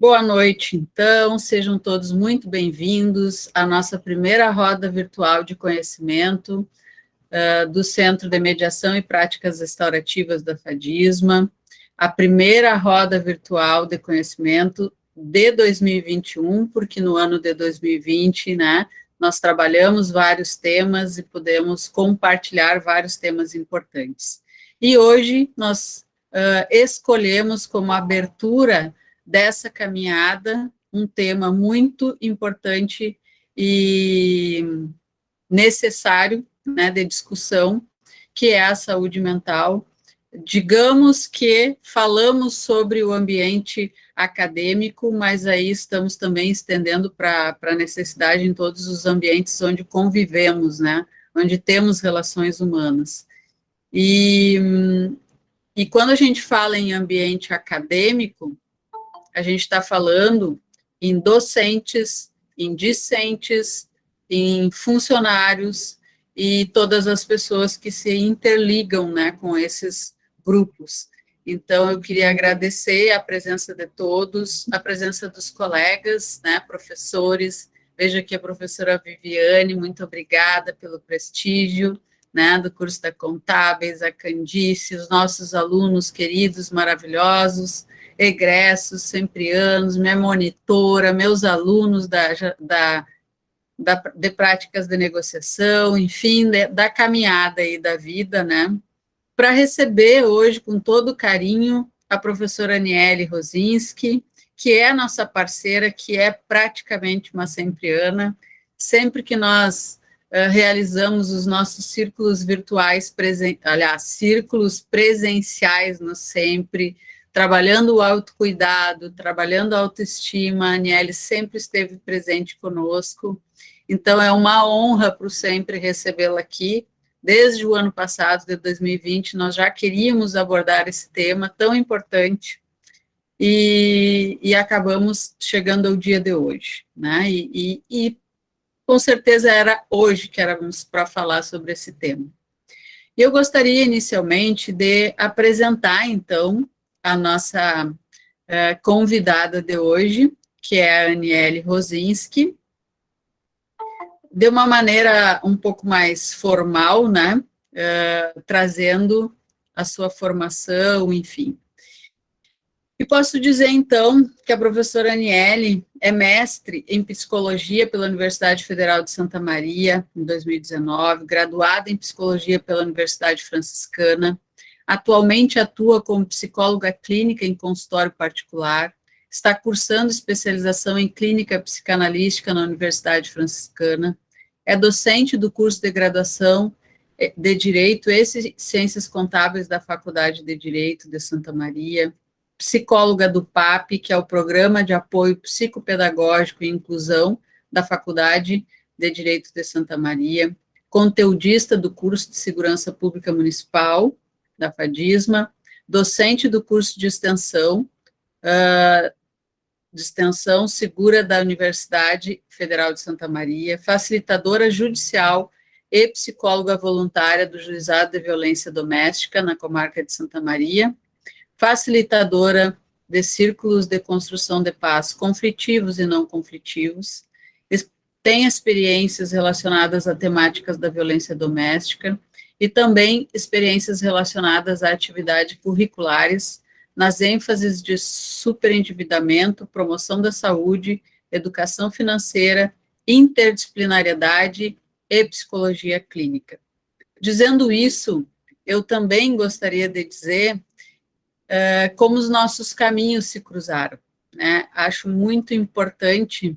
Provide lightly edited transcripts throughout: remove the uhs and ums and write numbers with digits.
Boa noite, então, sejam todos muito bem-vindos à nossa primeira roda virtual de conhecimento do Centro de Mediação e Práticas Restaurativas da FADISMA, a primeira roda virtual de conhecimento de 2021, porque no ano de 2020, né, nós trabalhamos vários temas e pudemos compartilhar vários temas importantes. E hoje nós escolhemos como abertura dessa caminhada um tema muito importante e necessário, né, de discussão, que é a saúde mental. Digamos que falamos sobre o ambiente acadêmico, mas aí estamos também estendendo para a necessidade em todos os ambientes onde convivemos, né, onde temos relações humanas. E quando a gente fala em ambiente acadêmico, a gente está falando em docentes, em discentes, em funcionários e todas as pessoas que se interligam, né, com esses grupos. Então, eu queria agradecer a presença de todos, a presença dos colegas, né, professores. Veja aqui a professora Viviane, muito obrigada pelo prestígio, né, do curso da Contábeis, a Candice, os nossos alunos queridos, maravilhosos, egressos, semprianos, minha monitora, meus alunos de práticas de negociação, enfim, da caminhada aí da vida, né? Para receber hoje, com todo carinho, a professora Aniele Rosinski, que é nossa parceira, que é praticamente uma sempriana. Sempre que nós realizamos os nossos círculos virtuais, círculos presenciais no Sempre, trabalhando o autocuidado, trabalhando a autoestima, a Aniele sempre esteve presente conosco. Então, é uma honra para o Sempre recebê-la aqui. Desde o ano passado, de 2020, nós já queríamos abordar esse tema tão importante e acabamos chegando ao dia de hoje, né? E com certeza era hoje que éramos para falar sobre esse tema. Eu gostaria inicialmente de apresentar, então, a nossa convidada de hoje, que é a Aniele Rosinski, de uma maneira um pouco mais formal, né, trazendo a sua formação, enfim. E posso dizer, então, que a professora Aniele é mestre em psicologia pela Universidade Federal de Santa Maria, em 2019, graduada em psicologia pela Universidade Franciscana, atualmente atua como psicóloga clínica em consultório particular, está cursando especialização em clínica psicanalística na Universidade Franciscana, é docente do curso de graduação de Direito e Ciências Contábeis da Faculdade de Direito de Santa Maria, psicóloga do PAP, que é o Programa de Apoio Psicopedagógico e Inclusão da Faculdade de Direito de Santa Maria, conteudista do curso de Segurança Pública Municipal da FADISMA, docente do curso de extensão segura da Universidade Federal de Santa Maria, facilitadora judicial e psicóloga voluntária do Juizado de Violência Doméstica na comarca de Santa Maria, facilitadora de círculos de construção de paz conflitivos e não conflitivos, tem experiências relacionadas a temáticas da violência doméstica e também experiências relacionadas a atividades curriculares nas ênfases de superendividamento, promoção da saúde, educação financeira, interdisciplinariedade e psicologia clínica. Dizendo isso, eu também gostaria de dizer como os nossos caminhos se cruzaram, né? Acho muito importante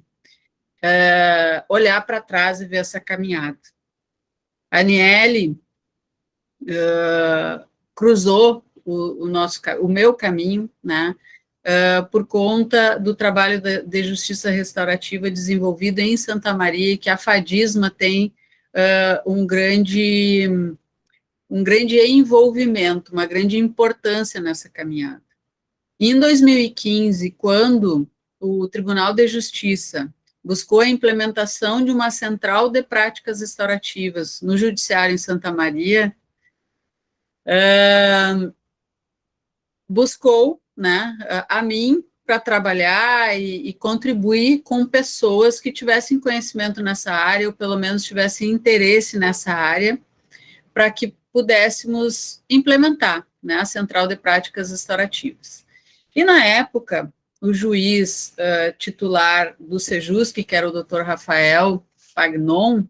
olhar para trás e ver essa caminhada. A Aniele cruzou o meu caminho, né, por conta do trabalho de justiça restaurativa desenvolvido em Santa Maria, e que a FADISMA tem um grande envolvimento, uma grande importância nessa caminhada. E em 2015, quando o Tribunal de Justiça buscou a implementação de uma central de práticas restaurativas no Judiciário em Santa Maria, buscou, né, a mim para trabalhar e contribuir com pessoas que tivessem conhecimento nessa área, ou pelo menos tivessem interesse nessa área, para que pudéssemos implementar, né, a Central de Práticas Restaurativas. E, na época, o juiz titular do Sejusc, que era o Dr. Rafael Pagnon,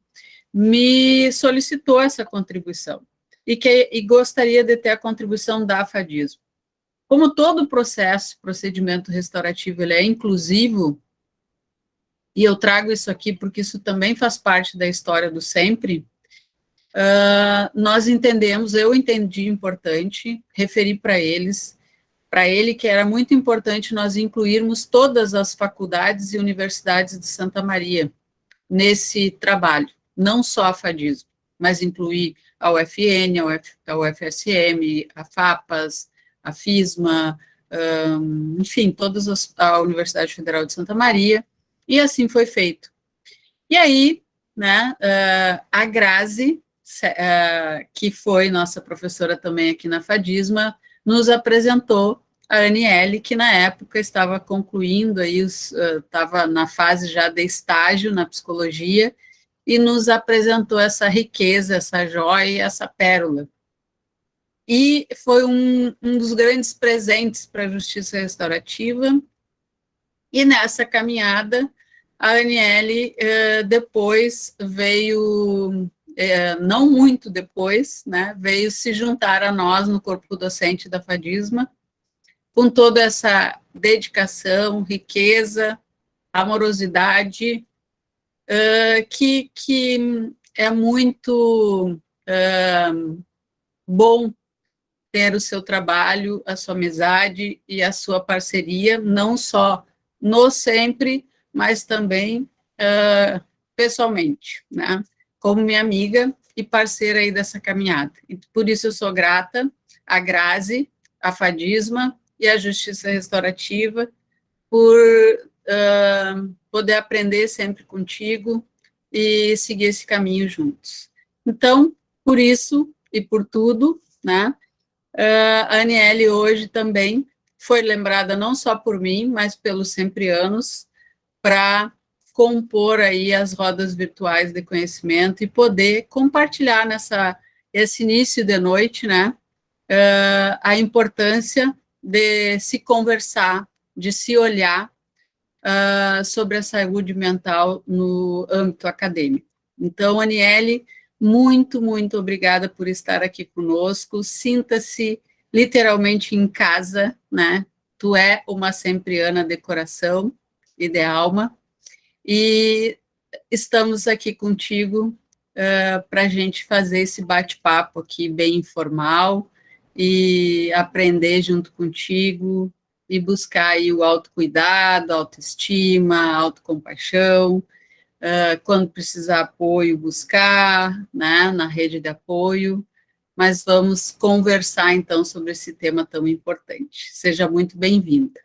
me solicitou essa contribuição e gostaria de ter a contribuição da FADISMO. Como todo procedimento restaurativo, ele é inclusivo, e eu trago isso aqui porque isso também faz parte da história do sempre, nós entendemos, eu entendi importante, referi para ele que era muito importante nós incluirmos todas as faculdades e universidades de Santa Maria nesse trabalho, não só a FADISMO, mas incluir a UFN, a UFSM, a FAPAS, a FISMA, enfim, a Universidade Federal de Santa Maria, e assim foi feito. E aí, né, a Grazi, que foi nossa professora também aqui na FADISMA, nos apresentou a Aniele, que na época estava concluindo, estava na fase já de estágio na psicologia, e nos apresentou essa riqueza, essa joia, essa pérola. E foi um dos grandes presentes para a justiça restaurativa, e nessa caminhada, a Aniele depois veio, não muito depois, né, veio se juntar a nós no corpo docente da FADISMA, com toda essa dedicação, riqueza, amorosidade, que é muito bom ter o seu trabalho, a sua amizade e a sua parceria, não só no sempre, mas também pessoalmente, né? Como minha amiga e parceira aí dessa caminhada. E por isso eu sou grata à Grazi, à FADISMA e à Justiça Restaurativa por poder aprender sempre contigo e seguir esse caminho juntos. Então, por isso e por tudo, né, a Aniele hoje também foi lembrada não só por mim, mas pelos sempreanos, para compor aí as rodas virtuais de conhecimento e poder compartilhar esse início de noite, né, a importância de se conversar, de se olhar sobre a saúde mental no âmbito acadêmico. Então, Aniele, muito, muito obrigada por estar aqui conosco. Sinta-se literalmente em casa, né? Tu é uma sempreana de coração e de alma, e estamos aqui contigo para a gente fazer esse bate-papo aqui bem informal e aprender junto contigo e buscar aí o autocuidado, a autoestima, a autocompaixão, quando precisar apoio, buscar, né, na rede de apoio, mas vamos conversar, então, sobre esse tema tão importante. Seja muito bem-vinda.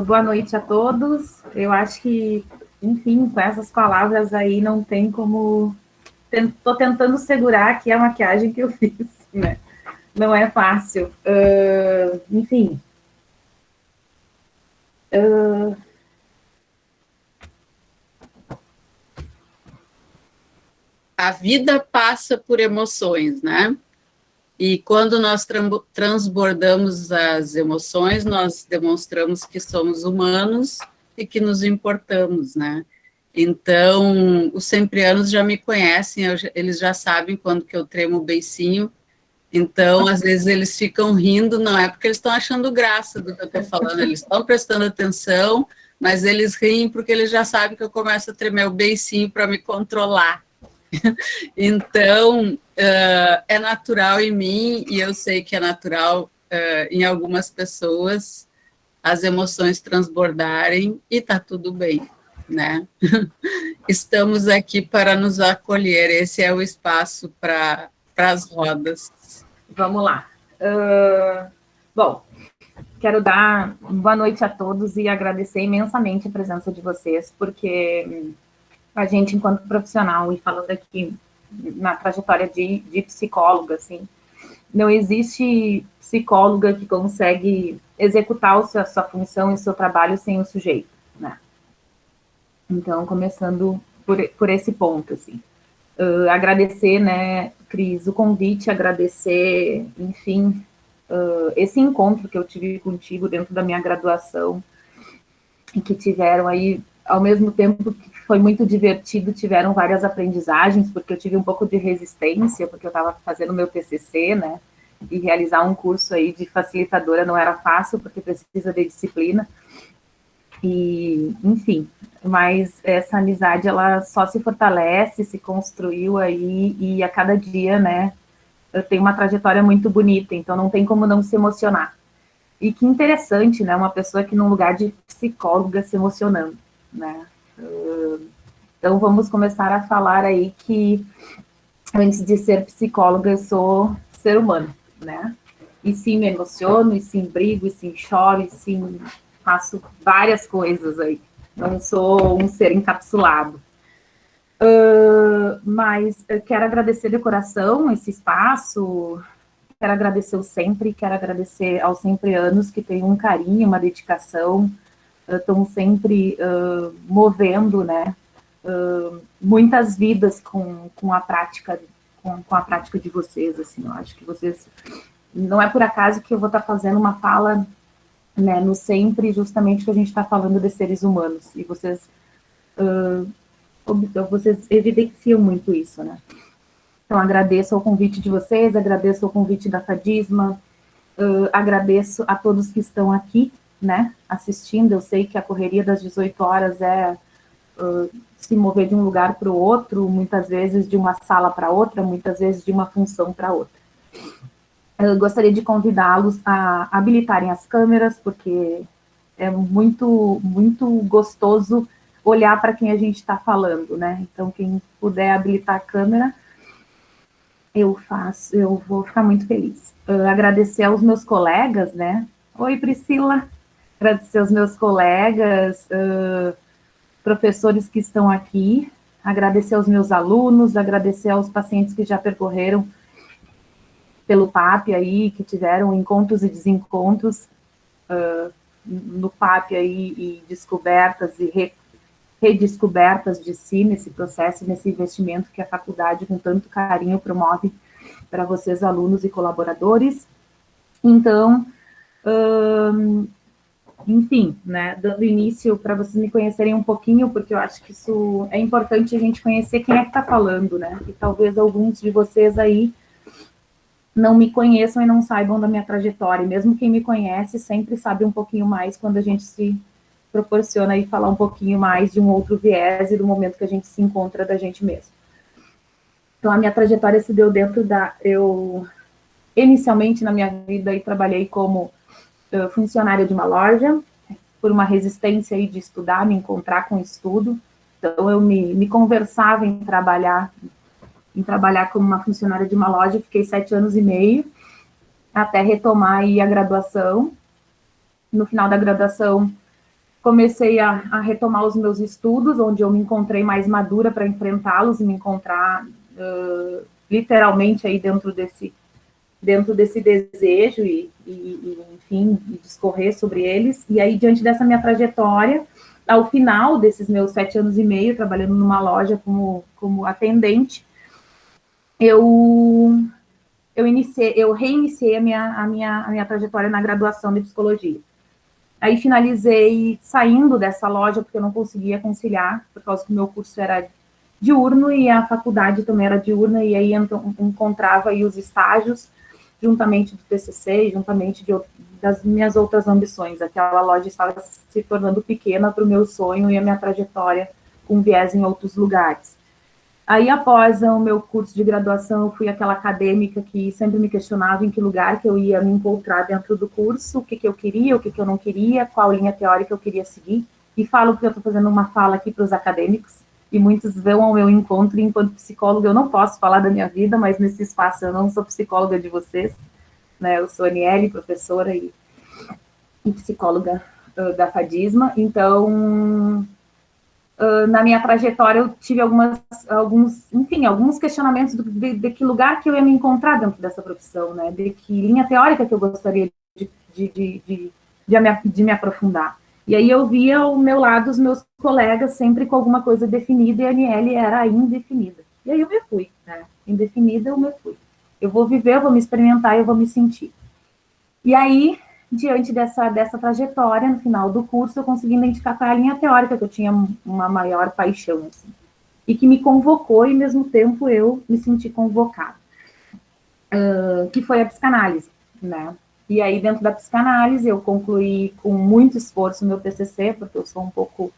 Boa noite a todos. Eu acho que, enfim, com essas palavras aí não tem como... Estou tentando segurar aqui a maquiagem que eu fiz, né? Não é fácil. Enfim. A vida passa por emoções, né? E quando nós transbordamos as emoções, nós demonstramos que somos humanos e que nos importamos, né? Então, os sempreanos já me conhecem, eles já sabem quando que eu tremo o beicinho. Então, às vezes eles ficam rindo, não é porque eles estão achando graça do que eu estou falando, eles estão prestando atenção, mas eles riem porque eles já sabem que eu começo a tremer o beicinho para me controlar. Então, é natural em mim, e eu sei que é natural em algumas pessoas, as emoções transbordarem, e está tudo bem, né? Estamos aqui para nos acolher, esse é o espaço para as rodas. Vamos lá. Bom, quero dar boa noite a todos e agradecer imensamente a presença de vocês, porque a gente, enquanto profissional, e falando aqui na trajetória de psicóloga, assim, não existe psicóloga que consegue executar a sua função e o seu trabalho sem o sujeito, né? Então, começando por esse ponto, assim. Agradecer, né, Cris, o convite, agradecer, enfim, esse encontro que eu tive contigo dentro da minha graduação, e que tiveram aí, ao mesmo tempo que foi muito divertido, tiveram várias aprendizagens, porque eu tive um pouco de resistência, porque eu estava fazendo meu TCC, né, e realizar um curso aí de facilitadora não era fácil, porque precisa de disciplina, e, enfim, mas essa amizade, ela só se fortalece, se construiu aí, e a cada dia, né, eu tenho uma trajetória muito bonita, então não tem como não se emocionar. E que interessante, né, uma pessoa que num lugar de psicóloga se emocionando, né. Então vamos começar a falar aí que antes de ser psicóloga eu sou ser humano, né, e sim me emociono, e sim brigo, e sim choro, e sim faço várias coisas aí, não sou um ser encapsulado. Mas eu quero agradecer de coração esse espaço, quero agradecer o sempre, quero agradecer aos sempre anos que têm um carinho, uma dedicação, estão sempre movendo, né, muitas vidas com a prática, com a prática de vocês, assim, eu acho que vocês, não é por acaso que eu vou estar fazendo uma fala, né, no sempre, justamente que a gente está falando de seres humanos, e vocês evidenciam muito isso, né. Então, agradeço ao convite de vocês, agradeço ao convite da Fadisma, agradeço a todos que estão aqui, né, assistindo. Eu sei que a correria das 18 horas é se mover de um lugar para o outro, muitas vezes de uma sala para outra, muitas vezes de uma função para outra. Eu gostaria de convidá-los a habilitarem as câmeras, porque é muito, muito gostoso olhar para quem a gente está falando, né? Então, quem puder habilitar a câmera, eu vou ficar muito feliz. Agradecer aos meus colegas, né? Oi, Priscila. Agradecer aos meus colegas, professores que estão aqui, agradecer aos meus alunos, agradecer aos pacientes que já percorreram pelo PAP aí, que tiveram encontros e desencontros no PAP aí, e descobertas e redescobertas de si nesse processo, nesse investimento que a faculdade com tanto carinho promove para vocês, alunos e colaboradores. Então, enfim, né, dando início para vocês me conhecerem um pouquinho, porque eu acho que isso é importante a gente conhecer quem é que está falando, né, e talvez alguns de vocês aí não me conheçam e não saibam da minha trajetória, e mesmo quem me conhece sempre sabe um pouquinho mais quando a gente se proporciona aí falar um pouquinho mais de um outro viés e do momento que a gente se encontra da gente mesmo. Então, a minha trajetória se deu dentro eu, inicialmente na minha vida, aí, trabalhei como funcionária de uma loja, por uma resistência aí de estudar, me encontrar com estudo. Então, eu me conversava em trabalhar como uma funcionária de uma loja, fiquei 7 anos e meio, até retomar aí a graduação. No final da graduação, comecei a retomar os meus estudos, onde eu me encontrei mais madura para enfrentá-los e me encontrar literalmente aí dentro desse desejo e enfim, discorrer sobre eles. E aí, diante dessa minha trajetória, ao final desses meus 7 anos e meio, trabalhando numa loja como atendente, eu reiniciei a minha trajetória na graduação de psicologia. Aí finalizei saindo dessa loja, porque eu não conseguia conciliar, por causa que o meu curso era diurno e a faculdade também era diurna, e aí encontrava aí os estágios, juntamente do TCC, juntamente das minhas outras ambições. Aquela loja estava se tornando pequena para o meu sonho e a minha trajetória com viés em outros lugares. Aí, após o meu curso de graduação, eu fui aquela acadêmica que sempre me questionava em que lugar que eu ia me encontrar dentro do curso, o que eu queria, o que eu não queria, qual linha teórica eu queria seguir. E falo que eu estou fazendo uma fala aqui para os acadêmicos, e muitos vão ao meu encontro, e enquanto psicóloga eu não posso falar da minha vida, mas nesse espaço eu não sou psicóloga de vocês, né? Eu sou Aniele, professora e psicóloga da Fadisma. Então, na minha trajetória eu tive alguns questionamentos de que lugar que eu ia me encontrar dentro dessa profissão, né? De que linha teórica que eu gostaria de me aprofundar. E aí eu via ao meu lado os meus colegas sempre com alguma coisa definida e a Aniele era indefinida. E aí eu me fui, né? Indefinida eu me fui. Eu vou viver, eu vou me experimentar, eu vou me sentir. E aí, diante dessa trajetória, no final do curso, eu consegui identificar qual é a linha teórica que eu tinha uma maior paixão, assim, e que me convocou, e ao mesmo tempo eu me senti convocada, que foi a psicanálise, né? E aí, dentro da psicanálise, eu concluí com muito esforço o meu TCC, porque eu sou um pouco...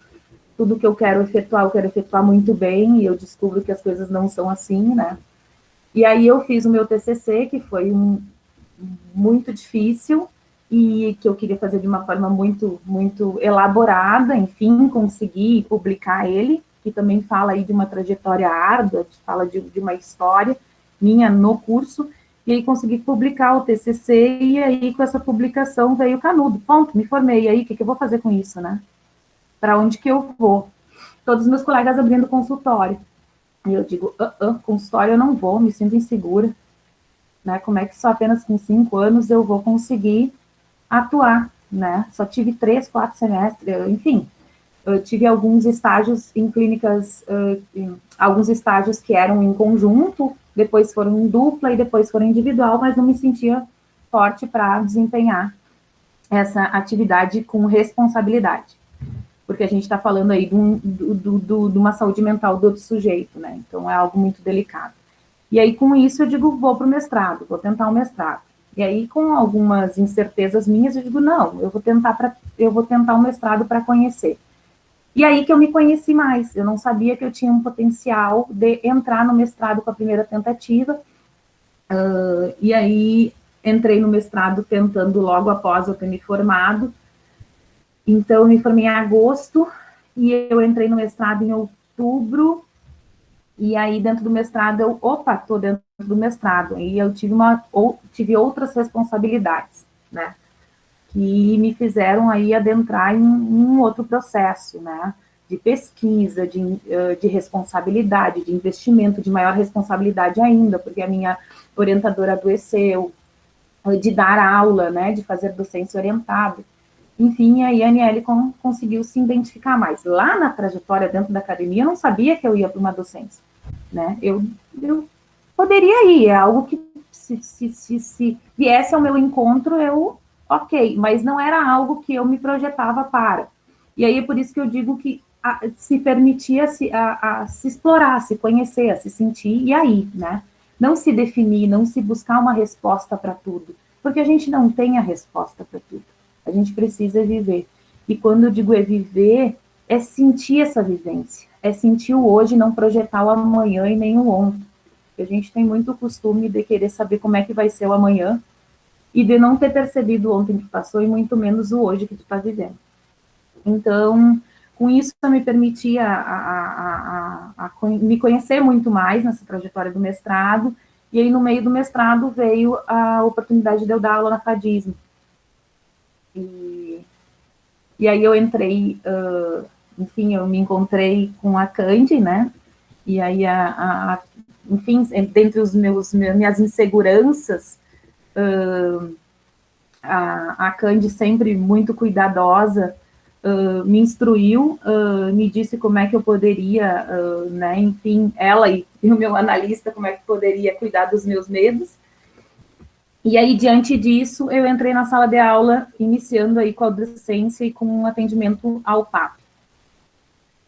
Tudo que eu quero efetuar muito bem, e eu descubro que as coisas não são assim, né? E aí eu fiz o meu TCC, que foi muito difícil, e que eu queria fazer de uma forma muito, muito elaborada, enfim, consegui publicar ele, que também fala aí de uma trajetória árdua, fala de uma história minha no curso, e aí consegui publicar o TCC, e aí com essa publicação veio o canudo, ponto, me formei, e aí o que eu vou fazer com isso, né? Para onde que eu vou? Todos os meus colegas abrindo consultório, e eu digo, consultório eu não vou, me sinto insegura, né? Como é que só apenas com 5 anos eu vou conseguir atuar, né? Só tive 3, 4 semestres, enfim, eu tive alguns estágios em clínicas, alguns estágios que eram em conjunto, depois foram em dupla e depois foram individual, mas não me sentia forte para desempenhar essa atividade com responsabilidade, porque a gente está falando aí de uma saúde mental do outro sujeito, né? Então é algo muito delicado. E aí, com isso, eu digo, vou para o mestrado, vou tentar o mestrado. E aí, com algumas incertezas minhas, eu digo, não, eu vou tentar o mestrado para conhecer. E aí que eu me conheci mais, eu não sabia que eu tinha um potencial de entrar no mestrado com a primeira tentativa, e aí entrei no mestrado tentando logo após eu ter me formado. Então, eu me formei em agosto, e eu entrei no mestrado em outubro, e aí, dentro do mestrado, estou dentro do mestrado. E eu tive outras responsabilidades, né? Que me fizeram aí adentrar em um outro processo, né? De pesquisa, de responsabilidade, de investimento, de maior responsabilidade ainda, porque a minha orientadora adoeceu, de dar aula, né? De fazer docência orientada. Enfim, aí a Aniele conseguiu se identificar mais. Lá na trajetória dentro da academia, eu não sabia que eu ia para uma docência, né? Eu poderia ir, é algo que se viesse ao meu encontro, ok, mas não era algo que eu me projetava para. E aí é por isso que eu digo que se permitia a se explorar, a se conhecer, a se sentir, e aí, né? Não se definir, não se buscar uma resposta para tudo, porque a gente não tem a resposta para tudo. A gente precisa viver. E quando eu digo viver, é sentir essa vivência. É sentir o hoje, não projetar o amanhã e nem o ontem. A gente tem muito costume de querer saber como é que vai ser o amanhã e de não ter percebido o ontem que passou e muito menos o hoje que tu está vivendo. Então, com isso, eu me permitia me conhecer muito mais nessa trajetória do mestrado. E aí, no meio do mestrado, veio a oportunidade de eu dar aula na FADismo. E aí eu entrei, enfim, eu me encontrei com a Candy, né? E aí, enfim, dentre minhas inseguranças, a Candy, sempre muito cuidadosa, me instruiu, me disse como é que eu poderia, né? Enfim, ela e o meu analista, como é que poderia cuidar dos meus medos. E aí, diante disso, eu entrei na sala de aula, iniciando aí com a docência e com um atendimento ao PAP.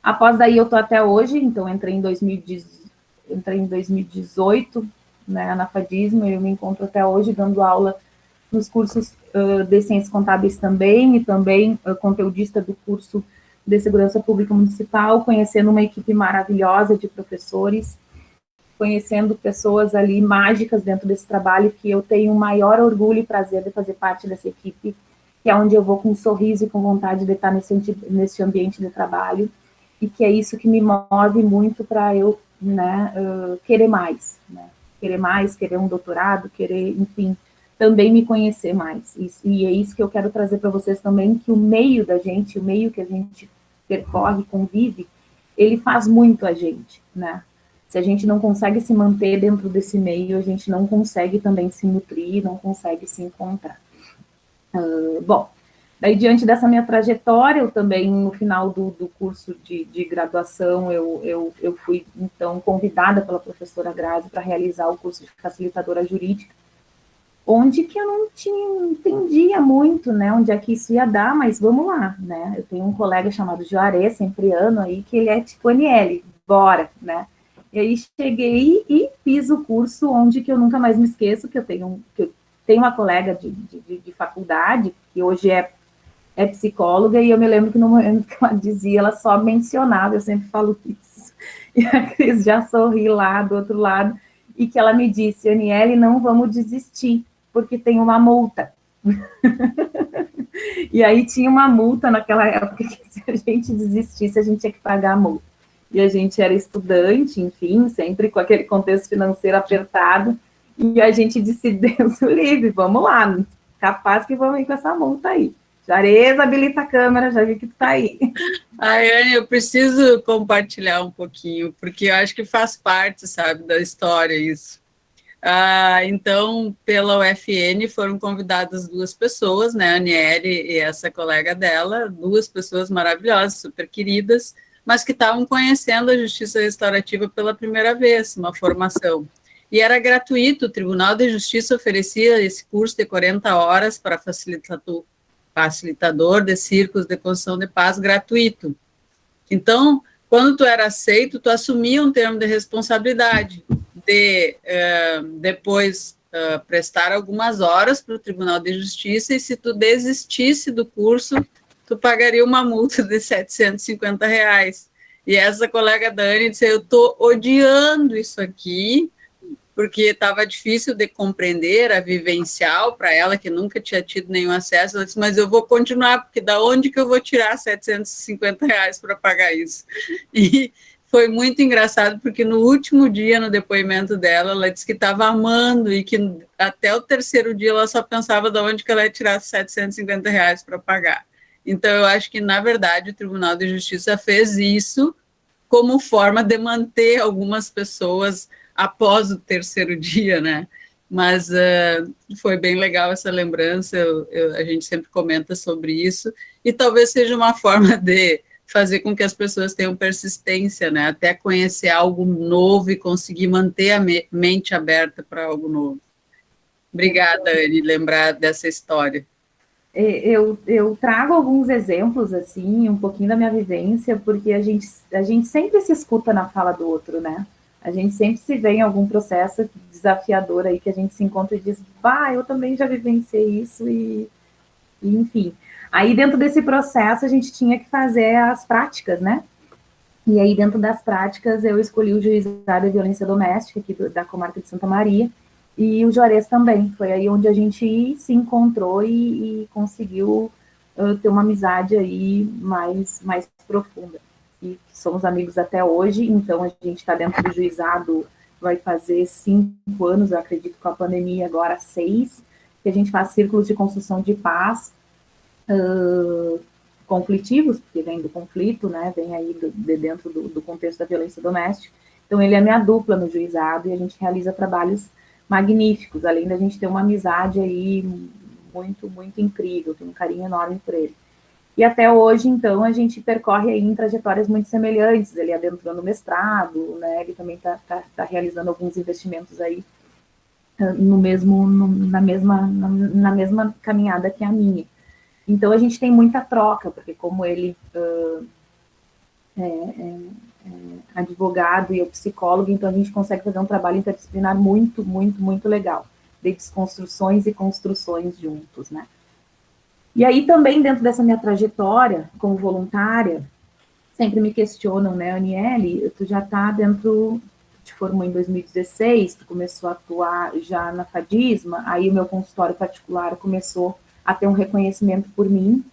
Após daí, eu estou até hoje, então entrei em 2018, né, na FADismo, eu me encontro até hoje dando aula nos cursos de Ciências Contábeis também, e também conteudista do curso de Segurança Pública Municipal, conhecendo uma equipe maravilhosa de professores, conhecendo pessoas ali mágicas dentro desse trabalho, que eu tenho o maior orgulho e prazer de fazer parte dessa equipe, que é onde eu vou com um sorriso e com vontade de estar nesse ambiente de trabalho, e que é isso que me move muito para eu, né, querer mais, né? Querer mais, querer um doutorado, querer, enfim, também me conhecer mais. E é isso que eu quero trazer para vocês também, que o meio da gente, o meio que a gente percorre, convive, ele faz muito a gente, né? Se a gente não consegue se manter dentro desse meio, a gente não consegue também se nutrir, não consegue se encontrar. Bom, daí diante dessa minha trajetória, eu também, no final do curso de graduação, eu fui, então, convidada pela professora Grazi para realizar o curso de facilitadora jurídica, onde que eu não entendia muito, né, onde é que isso ia dar, mas vamos lá, né, eu tenho um colega chamado Juarez, Sempriano aí, que ele é tipo Aniele, bora, né, e aí cheguei e fiz o curso onde que eu nunca mais me esqueço, que eu tenho uma colega de faculdade, que hoje é psicóloga, e eu me lembro que no momento que ela dizia, ela só mencionava, eu sempre falo isso, e a Cris já sorri lá do outro lado, e que ela me disse, Aniele, não vamos desistir, porque tem uma multa. E aí tinha uma multa naquela época, que se a gente desistisse, a gente tinha que pagar a multa. E a gente era estudante, enfim, sempre com aquele contexto financeiro apertado, e a gente disse, Deus o livre, vamos lá, capaz que vamos ir com essa multa aí. Juarez, habilita a câmera, já vi que tu tá aí. Ai, Anne, eu preciso compartilhar um pouquinho, porque eu acho que faz parte, sabe, da história isso. Então, pela UFN foram convidadas duas pessoas, né, a Aniele e essa colega dela, duas pessoas maravilhosas, super queridas, mas que estavam conhecendo a justiça restaurativa pela primeira vez, uma formação. E era gratuito, o Tribunal de Justiça oferecia esse curso de 40 horas para facilitador de círculos de construção de paz gratuito. Então, quando tu era aceito, tu assumia um termo de responsabilidade de depois prestar algumas horas para o Tribunal de Justiça, e se tu desistisse do curso, tu pagaria uma multa de R$ 750. E essa colega Dani disse, eu estou odiando isso aqui, porque estava difícil de compreender, a vivencial para ela, que nunca tinha tido nenhum acesso. Ela disse, mas eu vou continuar, porque da onde que eu vou tirar R$ 750 para pagar isso? E foi muito engraçado, porque no último dia, no depoimento dela, ela disse que estava amando e que até o terceiro dia ela só pensava de onde que ela ia tirar R$ 750 para pagar. Então, eu acho que, na verdade, o Tribunal de Justiça fez isso como forma de manter algumas pessoas após o terceiro dia, né? Mas foi bem legal essa lembrança, a gente sempre comenta sobre isso, e talvez seja uma forma de fazer com que as pessoas tenham persistência, né? Até conhecer algo novo e conseguir manter a mente aberta para algo novo. Obrigada, Anne, lembrar dessa história. Eu trago alguns exemplos, assim, um pouquinho da minha vivência, porque a gente sempre se escuta na fala do outro, né? A gente sempre se vê em algum processo desafiador aí que a gente se encontra e diz, eu também já vivenciei isso e enfim. Aí dentro desse processo a gente tinha que fazer as práticas, né? E aí dentro das práticas eu escolhi o juizado de violência doméstica aqui da comarca de Santa Maria, e o Juarez também. Foi aí onde a gente se encontrou e conseguiu ter uma amizade aí mais profunda. E somos amigos até hoje, então a gente está dentro do juizado, vai fazer 5 anos, eu acredito, com a pandemia, agora 6, que a gente faz círculos de construção de paz conflitivos, porque vem do conflito, né, vem aí de dentro do contexto da violência doméstica. Então ele é minha dupla no juizado e a gente realiza trabalhos magníficos, além da gente ter uma amizade aí muito, muito incrível, tenho um carinho enorme por ele. E até hoje, então, a gente percorre aí em trajetórias muito semelhantes, ele adentrou no mestrado, né, ele também está realizando alguns investimentos aí na mesma caminhada que a minha. Então, a gente tem muita troca, porque como ele advogado e eu psicólogo, então a gente consegue fazer um trabalho interdisciplinar muito, muito, muito legal, de desconstruções e construções juntos, né? E aí também dentro dessa minha trajetória como voluntária, sempre me questionam, né, Aniele, tu já tá dentro, te formou em 2016, tu começou a atuar já na Fadisma, aí o meu consultório particular começou a ter um reconhecimento por mim,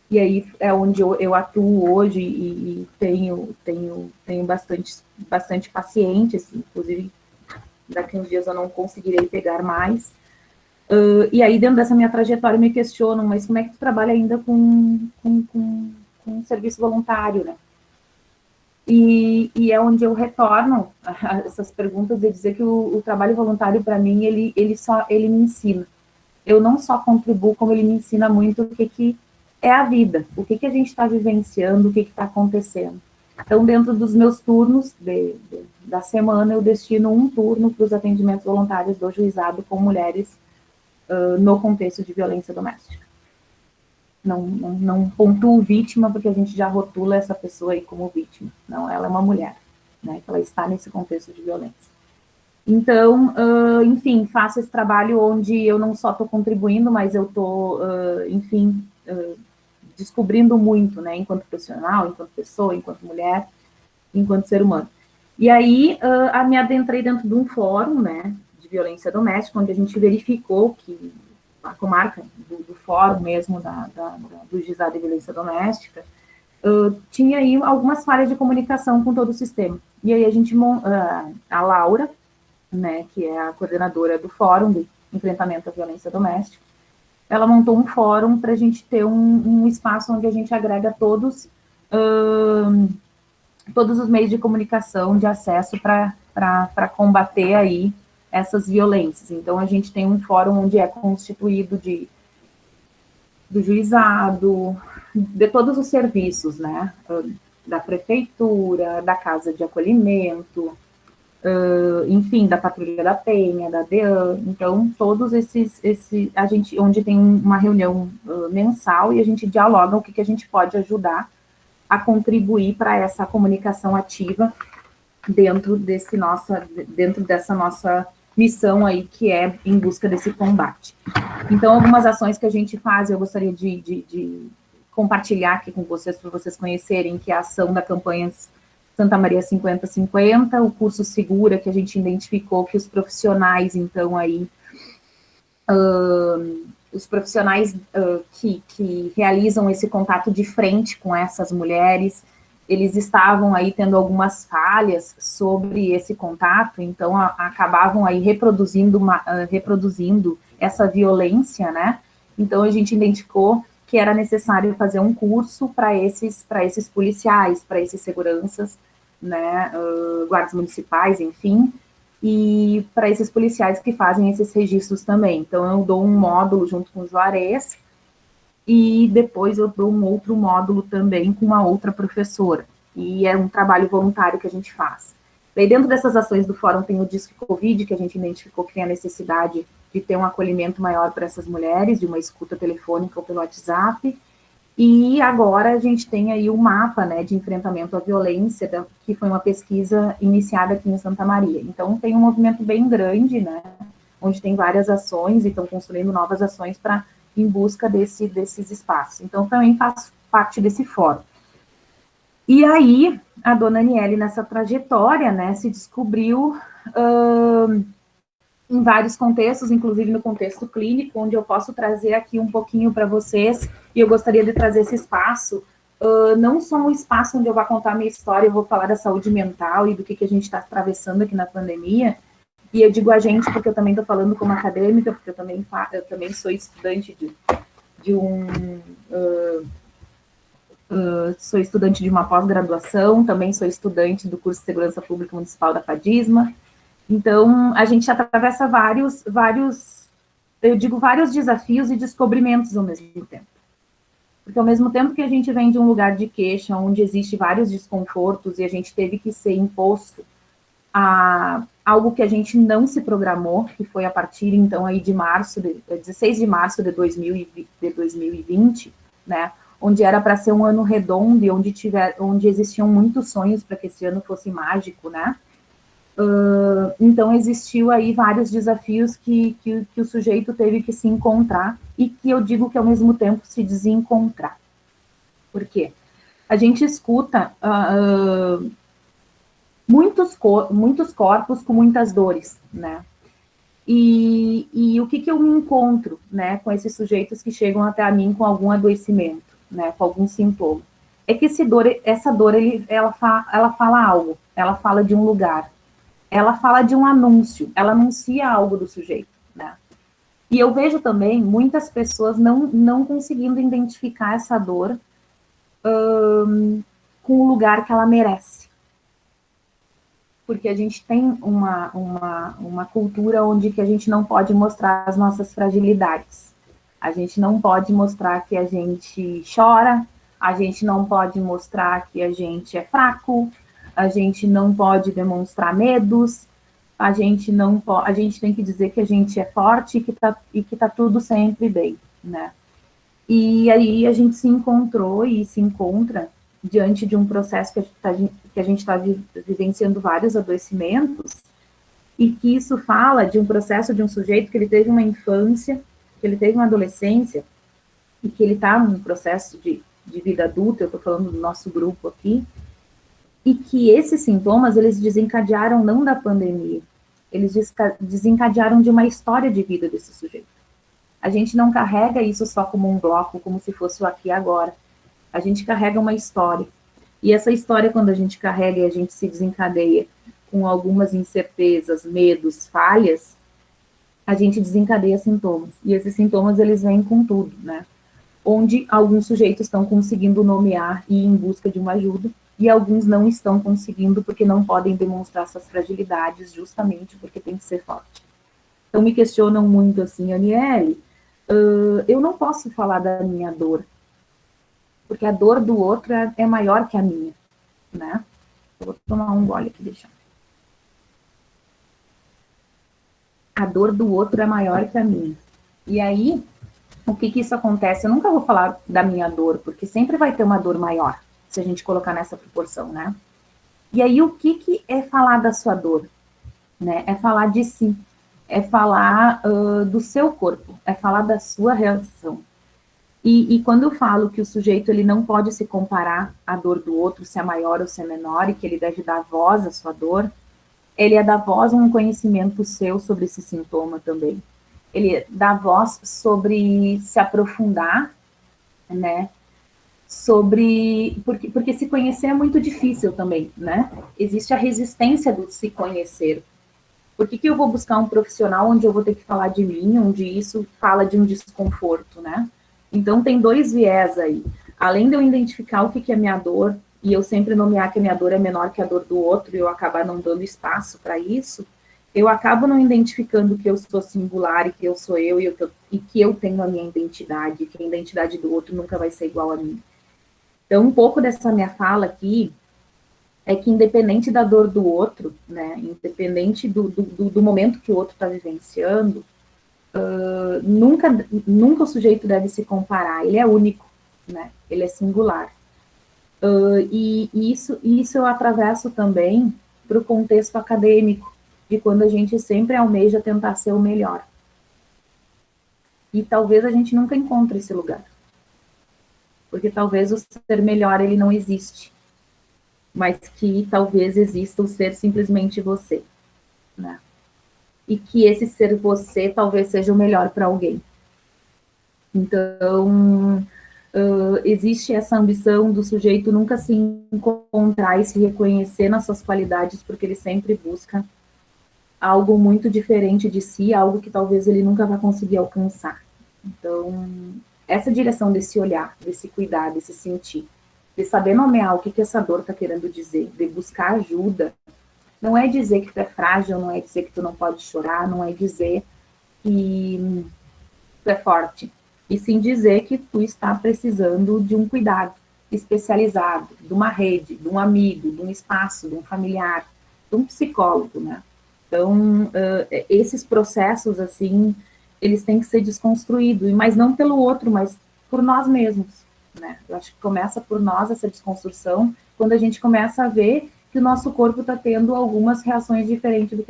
e aí é onde eu atuo hoje e tenho bastante paciente, assim, inclusive daqui a uns dias eu não conseguirei pegar mais. E aí dentro dessa minha trajetória me questionam, mas como é que tu trabalha ainda com serviço voluntário, né? E é onde eu retorno a essas perguntas e dizer que o trabalho voluntário, para mim, ele me ensina. Eu não só contribuo, como ele me ensina muito o que é a vida, o que a gente está vivenciando, o que está acontecendo. Então, dentro dos meus turnos da semana, eu destino um turno para os atendimentos voluntários do juizado com mulheres no contexto de violência doméstica. Não pontuo vítima, porque a gente já rotula essa pessoa aí como vítima. Não, ela é uma mulher, né? Ela está nesse contexto de violência. Então, enfim, faço esse trabalho onde eu não só estou contribuindo, mas eu estou, enfim, descobrindo muito, né? Enquanto profissional, enquanto pessoa, enquanto mulher, enquanto ser humano. E aí, me adentrei dentro de um fórum, né? De violência doméstica, onde a gente verificou que a comarca do fórum mesmo do juizado de violência doméstica, tinha aí algumas falhas de comunicação com todo o sistema. E aí a Laura, né, que é a coordenadora do fórum de enfrentamento à violência doméstica, ela montou um fórum para a gente ter um espaço onde a gente agrega todos os meios de comunicação, de acesso para combater aí essas violências. Então, a gente tem um fórum onde é constituído do juizado, de todos os serviços, né? Da prefeitura, da casa de acolhimento, enfim, da Patrulha da Penha, da DEAN. Então, todos a gente, onde tem uma reunião mensal e a gente dialoga o que a gente pode ajudar a contribuir para essa comunicação ativa dentro dessa nossa missão aí, que é em busca desse combate. Então, algumas ações que a gente faz, eu gostaria de compartilhar aqui com vocês, para vocês conhecerem, que é a ação da campanha Santa Maria 50-50, o curso Segura, que a gente identificou que os profissionais, então, aí, os profissionais que realizam esse contato de frente com essas mulheres, eles estavam aí tendo algumas falhas sobre esse contato, então acabavam aí reproduzindo essa violência, né? Então a gente identificou que era necessário fazer um curso para esses policiais, para esses seguranças, né? Guardas municipais, enfim, e para esses policiais que fazem esses registros também. Então eu dou um módulo junto com o Juarez, e depois eu dou um outro módulo também com uma outra professora, e é um trabalho voluntário que a gente faz. Daí, dentro dessas ações do fórum, tem o Disque Covid, que a gente identificou que tem a necessidade de ter um acolhimento maior para essas mulheres, de uma escuta telefônica ou pelo WhatsApp, e agora a gente tem aí o mapa, né, de enfrentamento à violência, que foi uma pesquisa iniciada aqui em Santa Maria. Então, tem um movimento bem grande, né, onde tem várias ações e estão construindo novas ações em busca desses espaços. Então, também faço parte desse fórum. E aí, a dona Aniele, nessa trajetória, né, se descobriu em vários contextos, inclusive no contexto clínico, onde eu posso trazer aqui um pouquinho para vocês, e eu gostaria de trazer esse espaço, não só um espaço onde eu vou contar a minha história, eu vou falar da saúde mental e do que a gente está atravessando aqui na pandemia, e eu digo a gente porque eu também estou falando como acadêmica, porque eu também sou estudante sou estudante de uma pós-graduação, também sou estudante do curso de Segurança Pública Municipal da FADISMA. Então, a gente atravessa vários desafios e descobrimentos ao mesmo tempo. Porque ao mesmo tempo que a gente vem de um lugar de queixa, onde existe vários desconfortos, e a gente teve que ser imposto a algo que a gente não se programou, que foi a partir, então, aí de 16 de março de 2020, né, onde era para ser um ano redondo e onde existiam muitos sonhos para que esse ano fosse mágico, né? Então, existiu aí vários desafios que o sujeito teve que se encontrar e que eu digo que, ao mesmo tempo, se desencontrar. Por quê? A gente escuta muitos corpos com muitas dores, né? E o que eu me encontro, né, com esses sujeitos que chegam até a mim com algum adoecimento, né, com algum sintoma? É que essa dor, ela fala algo, ela fala de um lugar, ela fala de um anúncio, ela anuncia algo do sujeito, né? E eu vejo também muitas pessoas não conseguindo identificar essa dor com o lugar que ela merece, porque a gente tem uma cultura onde que a gente não pode mostrar as nossas fragilidades. A gente não pode mostrar que a gente chora, a gente não pode mostrar que a gente é fraco, a gente não pode demonstrar medos, a gente não a gente tem que dizer que a gente é forte e que tá tudo sempre bem, né? E aí a gente se encontrou e se encontra diante de um processo que a gente está vivenciando vários adoecimentos, e que isso fala de um processo de um sujeito que ele teve uma infância, que ele teve uma adolescência, e que ele está num processo de vida adulta, eu estou falando do nosso grupo aqui, e que esses sintomas, eles desencadearam não da pandemia, eles desencadearam de uma história de vida desse sujeito. A gente não carrega isso só como um bloco, como se fosse o aqui e agora. A gente carrega uma história. E essa história, quando a gente carrega e a gente se desencadeia com algumas incertezas, medos, falhas, a gente desencadeia sintomas. E esses sintomas, eles vêm com tudo, né? Onde alguns sujeitos estão conseguindo nomear e ir em busca de uma ajuda, e alguns não estão conseguindo porque não podem demonstrar suas fragilidades, justamente porque tem que ser forte. Então, me questionam muito assim, Aniele, eu não posso falar da minha dor, porque a dor do outro é maior que a minha, né? Eu vou tomar um gole aqui, deixa. A dor do outro é maior que a minha. E aí, o que isso acontece? Eu nunca vou falar da minha dor, porque sempre vai ter uma dor maior, se a gente colocar nessa proporção, né? E aí, o que é falar da sua dor? Né? É falar de si, é falar do seu corpo, é falar da sua reação. E quando eu falo que o sujeito ele não pode se comparar à dor do outro, se é maior ou se é menor, e que ele deve dar voz à sua dor, ele é dar voz a um conhecimento seu sobre esse sintoma também. Ele dá voz sobre se aprofundar, né? Sobre... Porque se conhecer é muito difícil também, né? Existe a resistência do se conhecer. Por que eu vou buscar um profissional onde eu vou ter que falar de mim, onde isso fala de um desconforto, né? Então, tem dois viés aí. Além de eu identificar o que é minha dor, e eu sempre nomear que a minha dor é menor que a dor do outro, e eu acabar não dando espaço para isso, eu acabo não identificando que eu sou singular, e que eu sou eu, e que eu tenho a minha identidade, que a identidade do outro nunca vai ser igual a mim. Então, um pouco dessa minha fala aqui é que independente da dor do outro, né, independente do momento que o outro está vivenciando, nunca o sujeito deve se comparar, ele é único, né, ele é singular. E isso eu atravesso também para o contexto acadêmico, de quando a gente sempre almeja tentar ser o melhor. E talvez a gente nunca encontre esse lugar. Porque talvez o ser melhor, ele não existe. Mas que talvez exista o ser simplesmente você, né? E que esse ser você talvez seja o melhor para alguém. Então, existe essa ambição do sujeito nunca se encontrar e se reconhecer nas suas qualidades, porque ele sempre busca algo muito diferente de si, algo que talvez ele nunca vai conseguir alcançar. Então, essa direção desse olhar, desse cuidar, desse sentir, de saber nomear o que essa dor está querendo dizer, de buscar ajuda, não é dizer que tu é frágil, não é dizer que tu não pode chorar, não é dizer que tu é forte, e sim dizer que tu está precisando de um cuidado especializado, de uma rede, de um amigo, de um espaço, de um familiar, de um psicólogo, né? Então, esses processos, assim, eles têm que ser desconstruídos, mas não pelo outro, mas por nós mesmos, né? Eu acho que começa por nós essa desconstrução, quando a gente começa a ver que o nosso corpo está tendo algumas reações diferentes do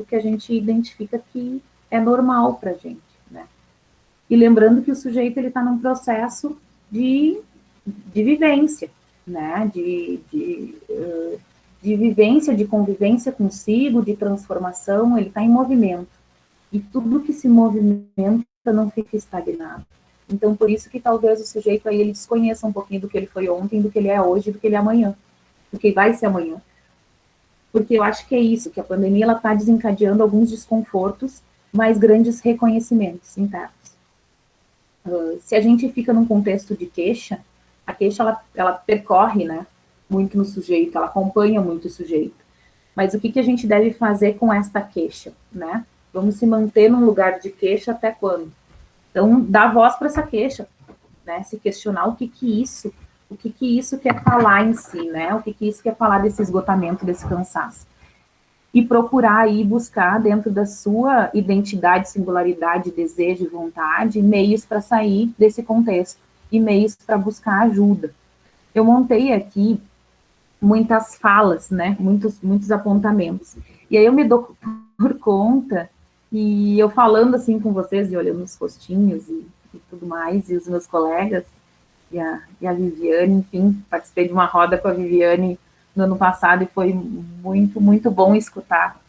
que a gente identifica que é normal para a gente, né? E lembrando que o sujeito ele está num processo de vivência, né? De vivência, de convivência consigo, de transformação, ele está em movimento. E tudo que se movimenta não fica estagnado. Então, por isso que talvez o sujeito aí ele desconheça um pouquinho do que ele foi ontem, do que ele é hoje, do que ele é amanhã, do que vai ser amanhã. Porque eu acho que é isso, que a pandemia ela está desencadeando alguns desconfortos, mas grandes reconhecimentos internos. Se a gente fica num contexto de queixa, a queixa ela percorre, né, muito no sujeito, ela acompanha muito o sujeito. Mas o que, que a gente deve fazer com esta queixa, né? Vamos se manter num lugar de queixa até quando? Então, dá voz para essa queixa, né? Se questionar o que isso quer falar em si, né? O que isso quer falar desse esgotamento, desse cansaço. E procurar aí buscar dentro da sua identidade, singularidade, desejo e vontade, meios para sair desse contexto e meios para buscar ajuda. Eu montei aqui muitas falas, né? Muitos apontamentos. E aí eu me dou por conta, e eu falando assim com vocês, e olhando os rostinhos e tudo mais, e os meus colegas, e a Viviane, enfim, participei de uma roda com a Viviane no ano passado, e foi muito, muito bom escutar,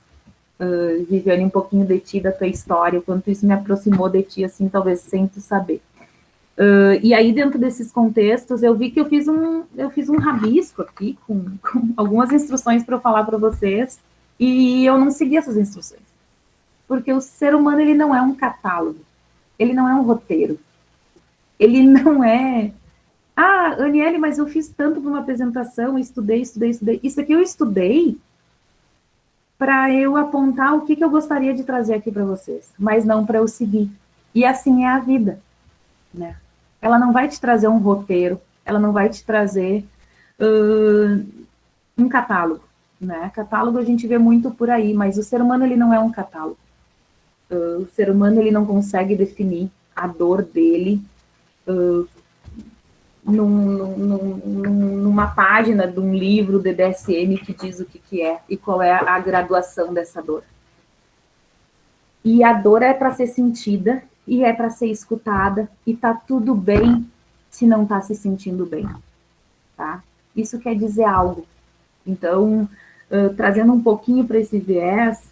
Viviane, um pouquinho de ti, da tua história, o quanto isso me aproximou de ti, assim, talvez sem tu saber. E aí, dentro desses contextos, eu vi que eu fiz um rabisco aqui, com algumas instruções para eu falar para vocês, e eu não segui essas instruções. Porque o ser humano, ele não é um catálogo, ele não é um roteiro, ele não é... Ah, Aniele, mas eu fiz tanto para uma apresentação, estudei. Isso aqui eu estudei para eu apontar o que eu gostaria de trazer aqui para vocês, mas não para eu seguir. E assim é a vida, né? Ela não vai te trazer um roteiro, ela não vai te trazer um catálogo, né? Catálogo a gente vê muito por aí, mas o ser humano, ele não é um catálogo. O ser humano, ele não consegue definir a dor dele numa página de um livro de DSM que diz o que é e qual é a graduação dessa dor. E a dor é para ser sentida e é para ser escutada, e tá tudo bem se não tá se sentindo bem, tá? Isso quer dizer algo. Então, trazendo um pouquinho para esse viés,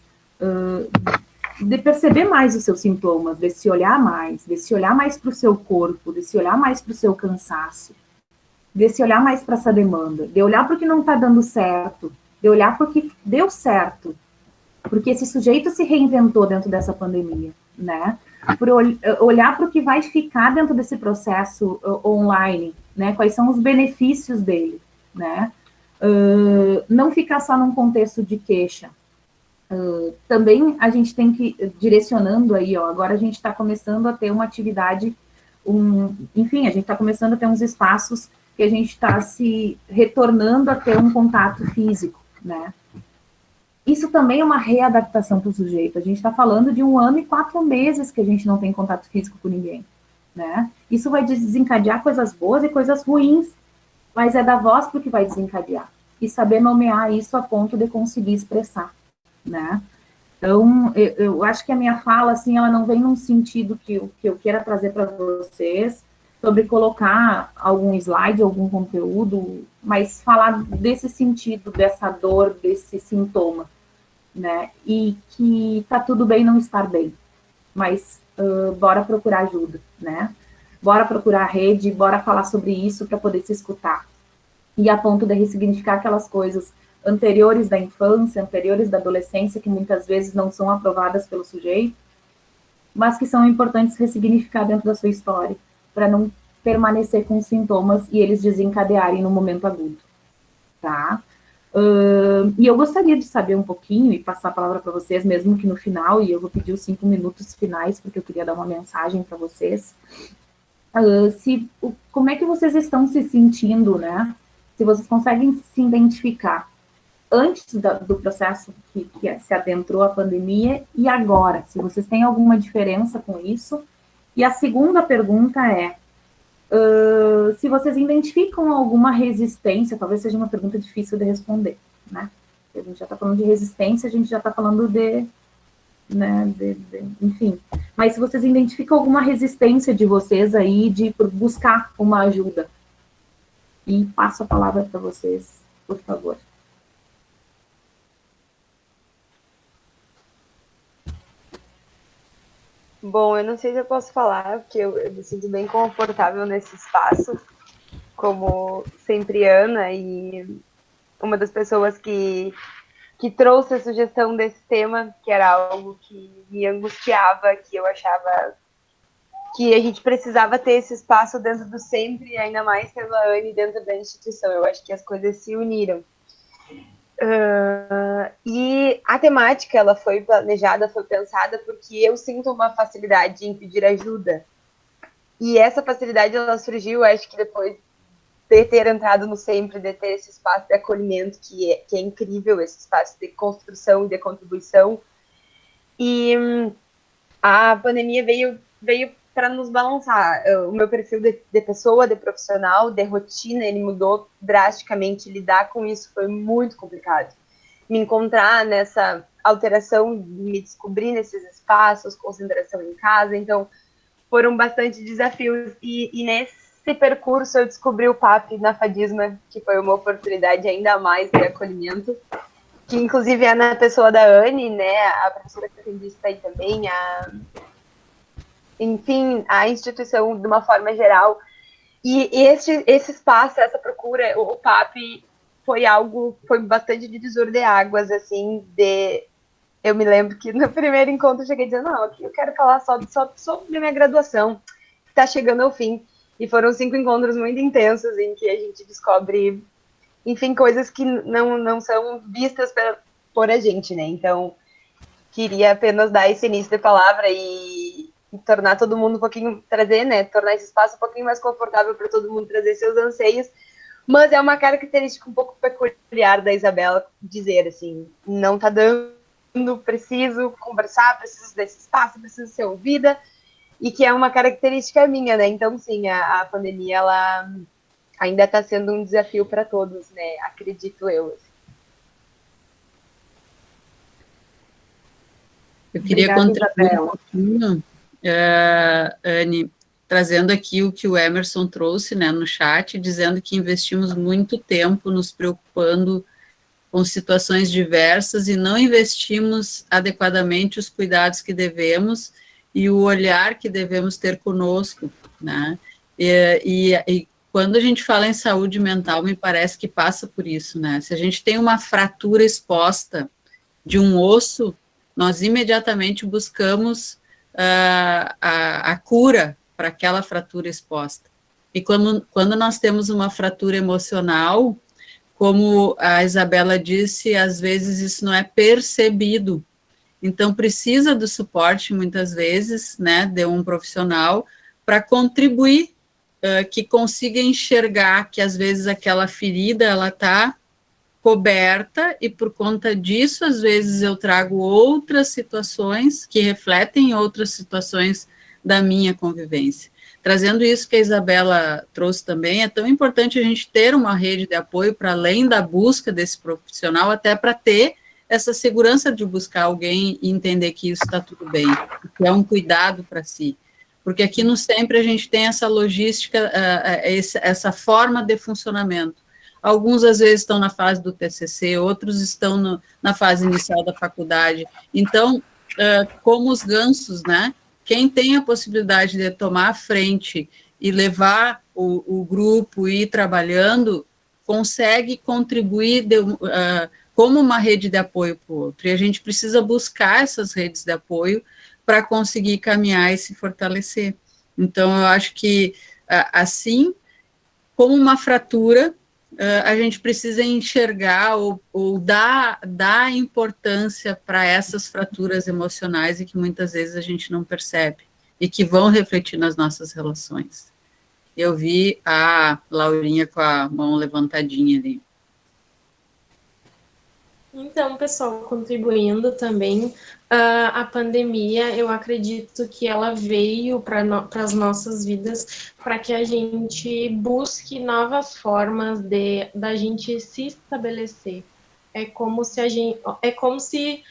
de perceber mais os seus sintomas, de se olhar mais para o seu corpo, de se olhar mais para o seu cansaço, de se olhar mais para essa demanda, de olhar para o que não está dando certo, de olhar para o que deu certo, porque esse sujeito se reinventou dentro dessa pandemia, né? Por olhar para o que vai ficar dentro desse processo online, né? Quais são os benefícios dele, né? Não ficar só num contexto de queixa. Também a gente tem que, direcionando aí, ó, agora a gente está começando a ter uma atividade, enfim, a gente está começando a ter uns espaços que a gente está se retornando a ter um contato físico, né? Isso também é uma readaptação para o sujeito. A gente está falando de 1 ano e 4 meses que a gente não tem contato físico com ninguém, né? Isso vai desencadear coisas boas e coisas ruins, mas é da voz para o que vai desencadear. E saber nomear isso a ponto de conseguir expressar, né? Então, eu acho que a minha fala, assim, ela não vem num sentido que eu queira trazer para vocês, sobre colocar algum slide, algum conteúdo, mas falar desse sentido, dessa dor, desse sintoma, né? E que tá tudo bem não estar bem, mas bora procurar ajuda, né? Bora procurar a rede, bora falar sobre isso para poder se escutar. E a ponto de ressignificar aquelas coisas anteriores da infância, anteriores da adolescência, que muitas vezes não são aprovadas pelo sujeito, mas que são importantes ressignificar dentro da sua história, para não permanecer com os sintomas e eles desencadearem no momento agudo, tá? E eu gostaria de saber um pouquinho e passar a palavra para vocês, mesmo que no final, e eu vou pedir os 5 minutos finais, porque eu queria dar uma mensagem para vocês. Como é que vocês estão se sentindo, né? Se vocês conseguem se identificar antes do processo que se adentrou a pandemia e agora, se vocês têm alguma diferença com isso. E a segunda pergunta é, se vocês identificam alguma resistência, talvez seja uma pergunta difícil de responder, né? A gente já está falando de resistência, a gente já está falando né, enfim. Mas se vocês identificam alguma resistência de vocês aí de buscar uma ajuda. E passo a palavra para vocês, por favor. Bom, eu não sei se eu posso falar, porque eu me sinto bem confortável nesse espaço, como sempriana e uma das pessoas que trouxe a sugestão desse tema, que era algo que me angustiava, que eu achava que a gente precisava ter esse espaço dentro do sempre, ainda mais pela Anne dentro da instituição. Eu acho que as coisas se uniram. E a temática, ela foi planejada, foi pensada, porque eu sinto uma facilidade em pedir ajuda. E essa facilidade, ela surgiu, acho que depois de ter entrado no Sempre, de ter esse espaço de acolhimento, que é incrível, esse espaço de construção e de contribuição. E a pandemia veio para nos balançar. O meu perfil de pessoa, de profissional, de rotina, ele mudou drasticamente. Lidar com isso foi muito complicado. Me encontrar nessa alteração, me descobrir nesses espaços, concentração em casa. Então, foram bastante desafios. E nesse percurso, eu descobri o PAP na Fadisma, que foi uma oportunidade ainda mais de acolhimento, que inclusive é na pessoa da Anne, né, a professora que atendi isso aí também, enfim, a instituição de uma forma geral. E esse espaço, essa procura, o PAP foi bastante divisor de águas, assim, eu me lembro que no primeiro encontro eu cheguei dizendo, não, aqui eu quero falar só sobre minha graduação, que está chegando ao fim. E foram 5 encontros muito intensos em que a gente descobre, enfim, coisas que não são vistas por a gente, né? Então, queria apenas dar esse início de palavra e tornar todo mundo um pouquinho, tornar esse espaço um pouquinho mais confortável para todo mundo trazer seus anseios, mas é uma característica um pouco peculiar da Isabela dizer, assim, não tá dando, preciso conversar, preciso desse espaço, preciso ser ouvida, e que é uma característica minha, né? Então, sim, a pandemia, ela ainda está sendo um desafio para todos, né? Acredito eu. Assim. Eu queria contribuir um pouquinho, Anne, trazendo aqui o que o Emerson trouxe, né, no chat, dizendo que investimos muito tempo nos preocupando com situações diversas e não investimos adequadamente os cuidados que devemos e o olhar que devemos ter conosco, né? E quando a gente fala em saúde mental, me parece que passa por isso, né? Se a gente tem uma fratura exposta de um osso, nós imediatamente buscamos a cura para aquela fratura exposta. E quando nós temos uma fratura emocional, como a Isabela disse, às vezes isso não é percebido. Então, precisa do suporte, muitas vezes, né, de um profissional para contribuir, que consiga enxergar que, às vezes, aquela ferida, ela está coberta e, por conta disso, às vezes, eu trago outras situações que refletem outras situações da minha convivência. Trazendo isso que a Isabela trouxe também, é tão importante a gente ter uma rede de apoio para além da busca desse profissional, até para ter essa segurança de buscar alguém e entender que isso está tudo bem, que é um cuidado para si. Porque aqui no Sempre a gente tem essa logística, essa forma de funcionamento. Alguns, às vezes, estão na fase do TCC, outros estão na fase inicial da faculdade. Então, como os gansos, né? Quem tem a possibilidade de tomar a frente e levar o grupo e ir trabalhando, consegue contribuir como uma rede de apoio para o outro. E a gente precisa buscar essas redes de apoio para conseguir caminhar e se fortalecer. Então, eu acho que, assim, como uma fratura, a gente precisa enxergar ou dar importância para essas fraturas emocionais e que muitas vezes a gente não percebe e que vão refletir nas nossas relações. Eu vi a Laurinha com a mão levantadinha ali. Então, pessoal, contribuindo também, a pandemia, eu acredito que ela veio para as nossas vidas para que a gente busque novas formas da gente se estabelecer. É como se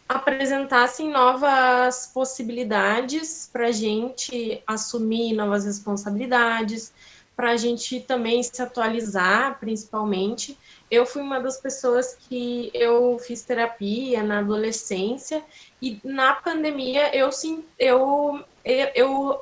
apresentassem novas possibilidades para a gente assumir novas responsabilidades, para a gente também se atualizar, principalmente. Eu fui uma das pessoas que eu fiz terapia na adolescência e na pandemia eu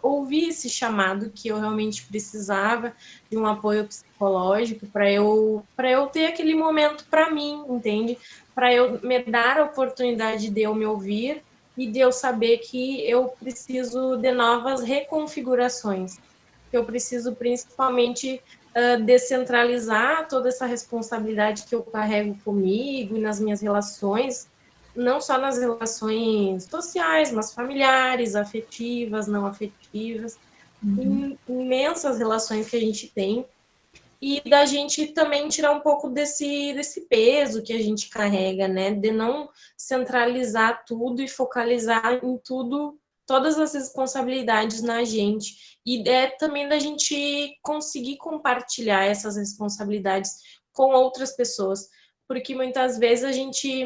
ouvi esse chamado que eu realmente precisava de um apoio psicológico para eu ter aquele momento para mim, entende? Para eu me dar a oportunidade de eu me ouvir e de eu saber que eu preciso de novas reconfigurações. Eu preciso principalmente descentralizar toda essa responsabilidade que eu carrego comigo e nas minhas relações, não só nas relações sociais, mas familiares, afetivas, não afetivas, imensas relações que a gente tem, e da gente também tirar um pouco desse peso que a gente carrega, né, de não centralizar tudo e focalizar em tudo, todas as responsabilidades na gente, e também da gente conseguir compartilhar essas responsabilidades com outras pessoas, porque muitas vezes a gente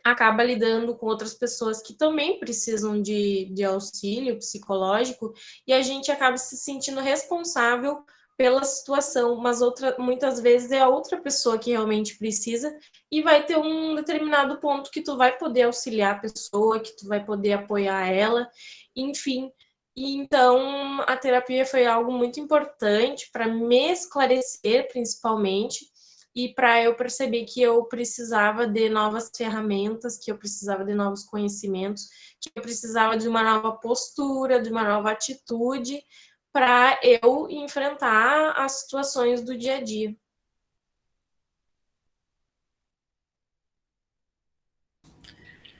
acaba lidando com outras pessoas que também precisam de auxílio psicológico, e a gente acaba se sentindo responsável pela situação, mas muitas vezes é a outra pessoa que realmente precisa, e vai ter um determinado ponto que tu vai poder auxiliar a pessoa, que tu vai poder apoiar ela, enfim. E então a terapia foi algo muito importante para me esclarecer, principalmente, e para eu perceber que eu precisava de novas ferramentas, que eu precisava de novos conhecimentos, que eu precisava de uma nova postura, de uma nova atitude para eu enfrentar as situações do dia a dia.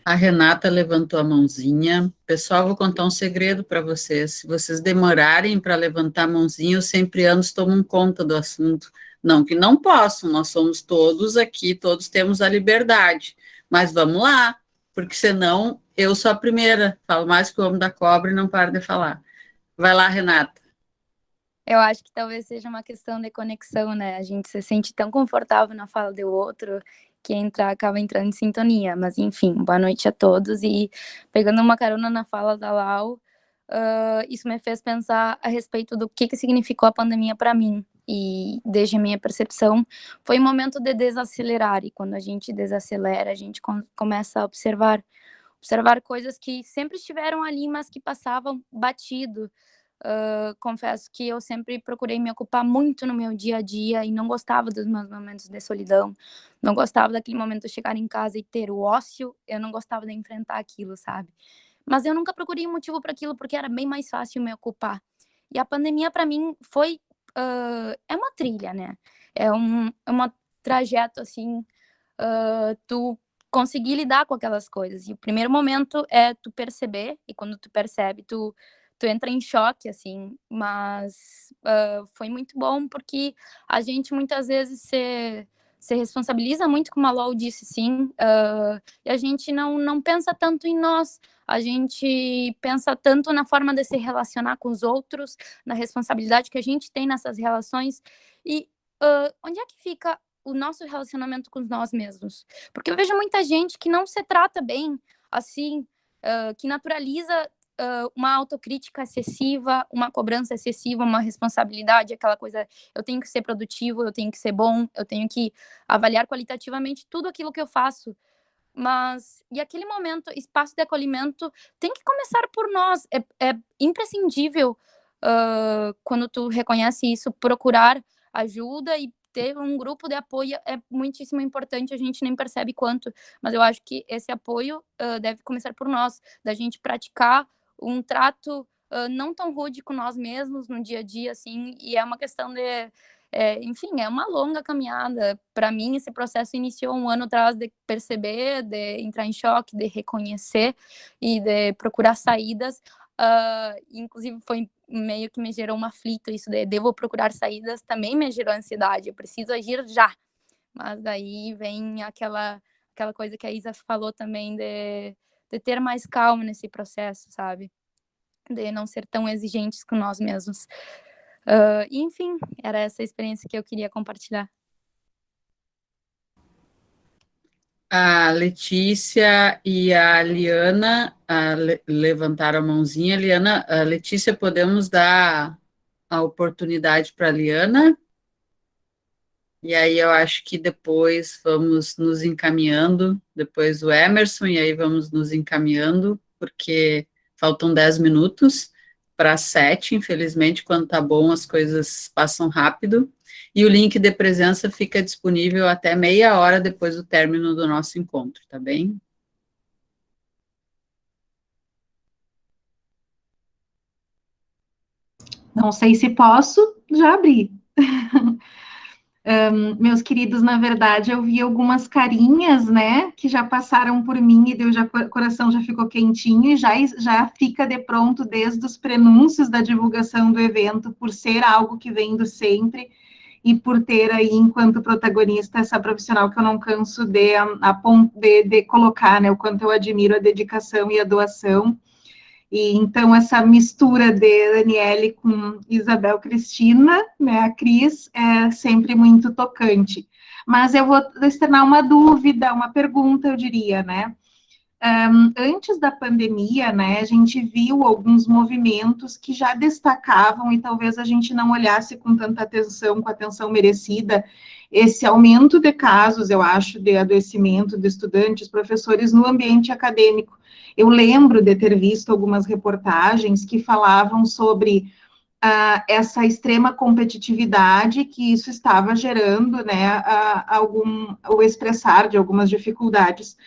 A Renata levantou a mãozinha. Pessoal, vou contar um segredo para vocês. Se vocês demorarem para levantar a mãozinha, os sempre-anos tomam conta do assunto. Não que não possam, nós somos todos aqui, todos temos a liberdade. Mas vamos lá, porque senão eu sou a primeira. Falo mais que o homem da cobra e não paro de falar. Vai lá, Renata. Eu acho que talvez seja uma questão de conexão, né? A gente se sente tão confortável na fala do outro que acaba entrando em sintonia. Mas, enfim, boa noite a todos. E pegando uma carona na fala da Lau, isso me fez pensar a respeito do que significou a pandemia para mim. E, desde a minha percepção, foi um momento de desacelerar. E quando a gente desacelera, a gente começa a observar coisas que sempre estiveram ali, mas que passavam batido. Confesso que eu sempre procurei me ocupar muito no meu dia a dia e não gostava dos meus momentos de solidão, não gostava daquele momento de chegar em casa e ter o ócio, eu não gostava de enfrentar aquilo, sabe? Mas eu nunca procurei um motivo para aquilo porque era bem mais fácil me ocupar. E a pandemia para mim foi é uma trilha, né? É uma trajeto assim, tu conseguir lidar com aquelas coisas. E o primeiro momento é tu perceber, e quando tu percebe, tu entra em choque, assim, mas foi muito bom porque a gente muitas vezes se responsabiliza muito, como a Lol disse, sim, e a gente não pensa tanto em nós, a gente pensa tanto na forma de se relacionar com os outros, na responsabilidade que a gente tem nessas relações, e onde é que fica o nosso relacionamento com nós mesmos? Porque eu vejo muita gente que não se trata bem, assim, que naturaliza uma autocrítica excessiva, uma cobrança excessiva, uma responsabilidade, aquela coisa, eu tenho que ser produtivo, eu tenho que ser bom, eu tenho que avaliar qualitativamente tudo aquilo que eu faço. Mas, e aquele momento, espaço de acolhimento, tem que começar por nós. É imprescindível, quando tu reconhece isso, procurar ajuda e ter um grupo de apoio é muitíssimo importante, a gente nem percebe quanto, mas eu acho que esse apoio deve começar por nós, da gente praticar um trato não tão rude com nós mesmos no dia a dia, assim, e é uma questão de enfim, é uma longa caminhada. Para mim, esse processo iniciou um ano atrás de perceber, de entrar em choque, de reconhecer e de procurar saídas. Inclusive, foi meio que me gerou um aflito isso de devo procurar saídas, também me gerou ansiedade, eu preciso agir já. Mas daí vem aquela coisa que a Isa falou também de ter mais calma nesse processo, sabe? De não ser tão exigentes com nós mesmos. Enfim, era essa experiência que eu queria compartilhar. A Letícia e a Liana levantaram a mãozinha. Liana, a Letícia, podemos dar a oportunidade para a Liana? E aí eu acho que depois vamos nos encaminhando, depois o Emerson, e aí vamos nos encaminhando, porque faltam 10 minutos para 7, infelizmente, quando tá bom as coisas passam rápido, e o link de presença fica disponível até meia hora depois do término do nosso encontro, tá bem? Não sei se posso, já abri. Meus queridos, na verdade, eu vi algumas carinhas, né, que já passaram por mim e o coração já ficou quentinho e já fica de pronto desde os prenúncios da divulgação do evento, por ser algo que vem do sempre e por ter aí, enquanto protagonista, essa profissional que eu não canso de colocar, né, o quanto eu admiro a dedicação e a doação. E então essa mistura de Daniele com Isabel Cristina, né, a Cris, é sempre muito tocante. Mas eu vou externar uma dúvida, uma pergunta, eu diria, né? Antes da pandemia, né, a gente viu alguns movimentos que já destacavam, e talvez a gente não olhasse com tanta atenção, com a atenção merecida, esse aumento de casos, eu acho, de adoecimento de estudantes, professores no ambiente acadêmico. Eu lembro de ter visto algumas reportagens que falavam sobre essa extrema competitividade que isso estava gerando, né, o expressar de algumas dificuldades.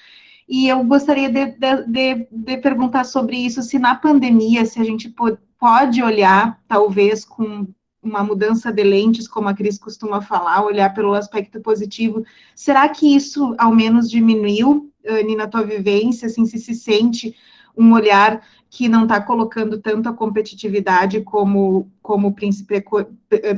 E eu gostaria de perguntar sobre isso, se na pandemia, se a gente pode olhar, talvez, com uma mudança de lentes, como a Cris costuma falar, olhar pelo aspecto positivo, será que isso, ao menos, diminuiu, Anny, na tua vivência, assim, se sente um olhar que não está colocando tanto a competitividade como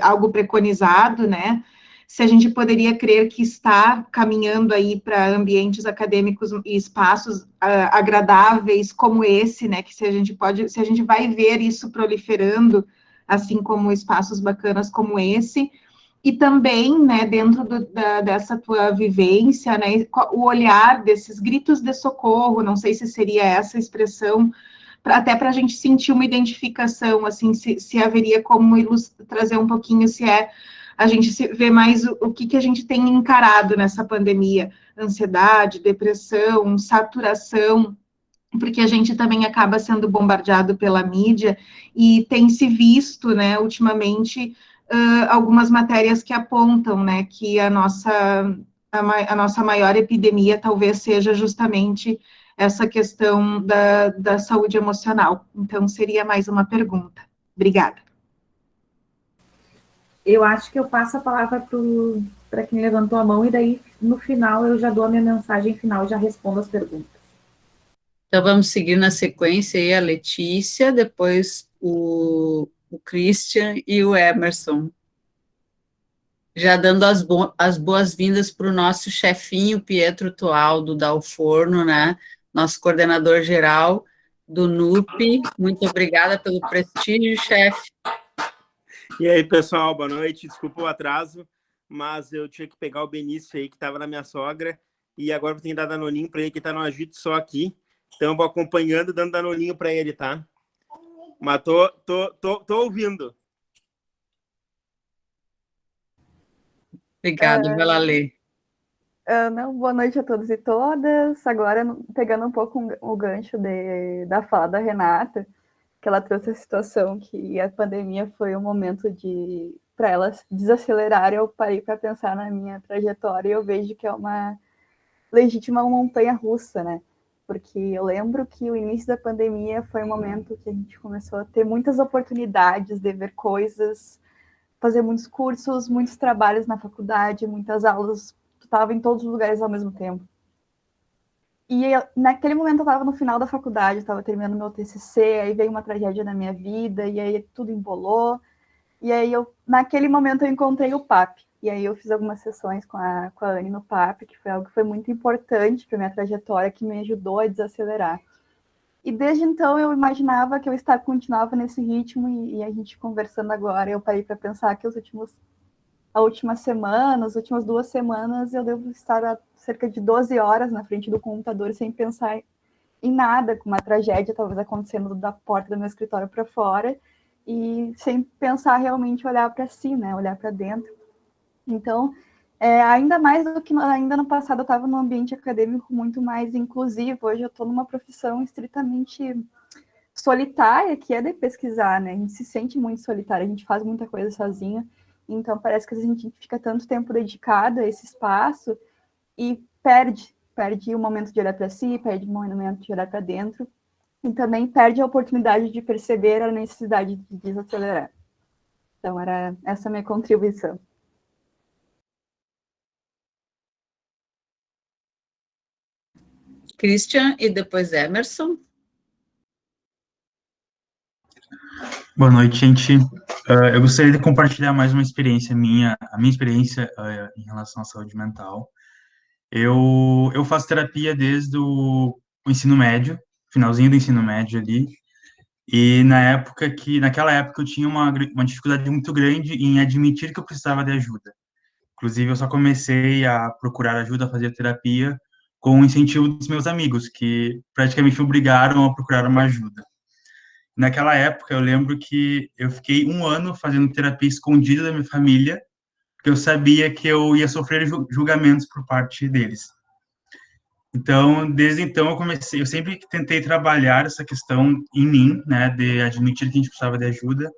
algo preconizado, né? Se a gente poderia crer que está caminhando aí para ambientes acadêmicos e espaços agradáveis como esse, né, que se a gente vai ver isso proliferando, assim como espaços bacanas como esse, e também, né, dentro dessa tua vivência, né, o olhar desses gritos de socorro, não sei se seria essa expressão, até para a gente sentir uma identificação, assim, se haveria como trazer um pouquinho, se a gente vê mais o que a gente tem encarado nessa pandemia, ansiedade, depressão, saturação, porque a gente também acaba sendo bombardeado pela mídia, e tem se visto, né, ultimamente, algumas matérias que apontam, né, que a nossa maior epidemia talvez seja justamente essa questão da saúde emocional. Então, seria mais uma pergunta. Obrigada. Eu acho que eu passo a palavra para quem levantou a mão, e daí, no final, eu já dou a minha mensagem final, já respondo as perguntas. Então, vamos seguir na sequência aí a Letícia, depois o Christian e o Emerson. Já dando as boas-vindas para o nosso chefinho, Pietro Tualdo, da Alforno, né? Nosso coordenador geral do NUP. Muito obrigada pelo prestígio, chefe. E aí, pessoal, boa noite. Desculpa o atraso, mas eu tinha que pegar o Benício aí, que estava na minha sogra, e agora eu tenho que dar danoninho para ele, que está no agito só aqui. Então, eu vou acompanhando, dando danoninho para ele, tá? Mas tô ouvindo. Obrigada, vai lá ler. Boa noite a todos e todas. Agora, pegando um pouco o gancho da fala da Renata, que ela trouxe a situação que a pandemia foi um momento para ela desacelerar. Eu parei para pensar na minha trajetória e eu vejo que é uma legítima montanha-russa, né? Porque eu lembro que o início da pandemia foi um momento que a gente começou a ter muitas oportunidades de ver coisas, fazer muitos cursos, muitos trabalhos na faculdade, muitas aulas, tu estava em todos os lugares ao mesmo tempo. E naquele momento eu estava no final da faculdade, eu estava terminando meu TCC, aí veio uma tragédia na minha vida, e aí tudo embolou. E aí, naquele momento, eu encontrei o PAP. E aí eu fiz algumas sessões com a Anny no PAP, que foi algo que foi muito importante para minha trajetória, que me ajudou a desacelerar. E desde então eu imaginava que eu continuava nesse ritmo, e a gente conversando agora, eu parei para pensar que as últimas 2 semanas, eu devo estar há cerca de 12 horas na frente do computador sem pensar em nada, com uma tragédia talvez acontecendo da porta do meu escritório para fora, e sem pensar realmente olhar para si, né, olhar para dentro. Então, ainda mais do que ainda no passado, eu estava num ambiente acadêmico muito mais inclusivo. Hoje eu estou numa profissão estritamente solitária, que é de pesquisar, né? A gente se sente muito solitária, a gente faz muita coisa sozinha, então parece que a gente fica tanto tempo dedicado a esse espaço e perde o momento de olhar para si, perde o momento de olhar para dentro, e também perde a oportunidade de perceber a necessidade de desacelerar. Então, era essa a minha contribuição. Christian e depois Emerson. Boa noite, gente. Eu gostaria de compartilhar mais uma experiência minha, a minha experiência em relação à saúde mental. Eu faço terapia desde o ensino médio, finalzinho do ensino médio ali, e naquela época eu tinha uma dificuldade muito grande em admitir que eu precisava de ajuda. Inclusive, eu só comecei a procurar ajuda, a fazer terapia, com o incentivo dos meus amigos, que praticamente me obrigaram a procurar uma ajuda. Naquela época, eu lembro que eu fiquei um ano fazendo terapia escondida da minha família, porque eu sabia que eu ia sofrer julgamentos por parte deles. Então, desde então, eu sempre tentei trabalhar essa questão em mim, né, de admitir que a gente precisava de ajuda.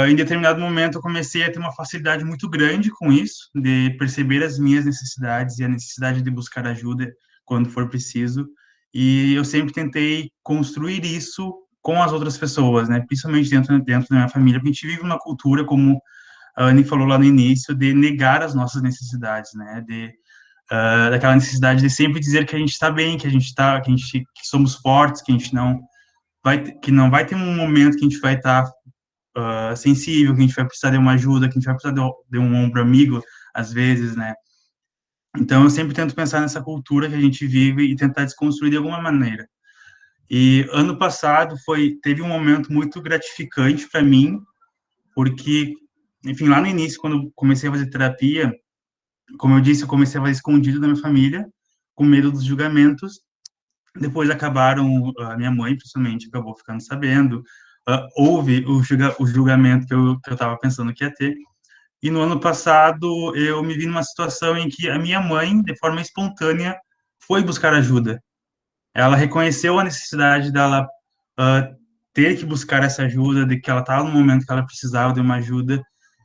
Em determinado momento, eu comecei a ter uma facilidade muito grande com isso, de perceber as minhas necessidades e a necessidade de buscar ajuda quando for preciso. E eu sempre tentei construir isso com as outras pessoas, né? Principalmente dentro da minha família, porque a gente vive uma cultura, como a Anne falou lá no início, de negar as nossas necessidades, né? Daquela necessidade de sempre dizer que a gente está bem, que somos fortes, que não vai ter um momento que a gente vai estar sensível, que a gente vai precisar de uma ajuda, que a gente vai precisar de um ombro amigo, às vezes, né? Então, eu sempre tento pensar nessa cultura que a gente vive e tentar desconstruir de alguma maneira. E ano passado teve um momento muito gratificante para mim, porque, enfim, lá no início, quando eu comecei a fazer terapia, como eu disse, eu comecei a fazer escondido da minha família, com medo dos julgamentos. Depois a minha mãe, principalmente, acabou ficando sabendo. Houve o julgamento que eu estava pensando que ia ter. E no ano passado, eu me vi numa situação em que a minha mãe, de forma espontânea, foi buscar ajuda. Ela reconheceu a necessidade dela ter que buscar essa ajuda, de que ela estava no momento que ela precisava de uma ajuda,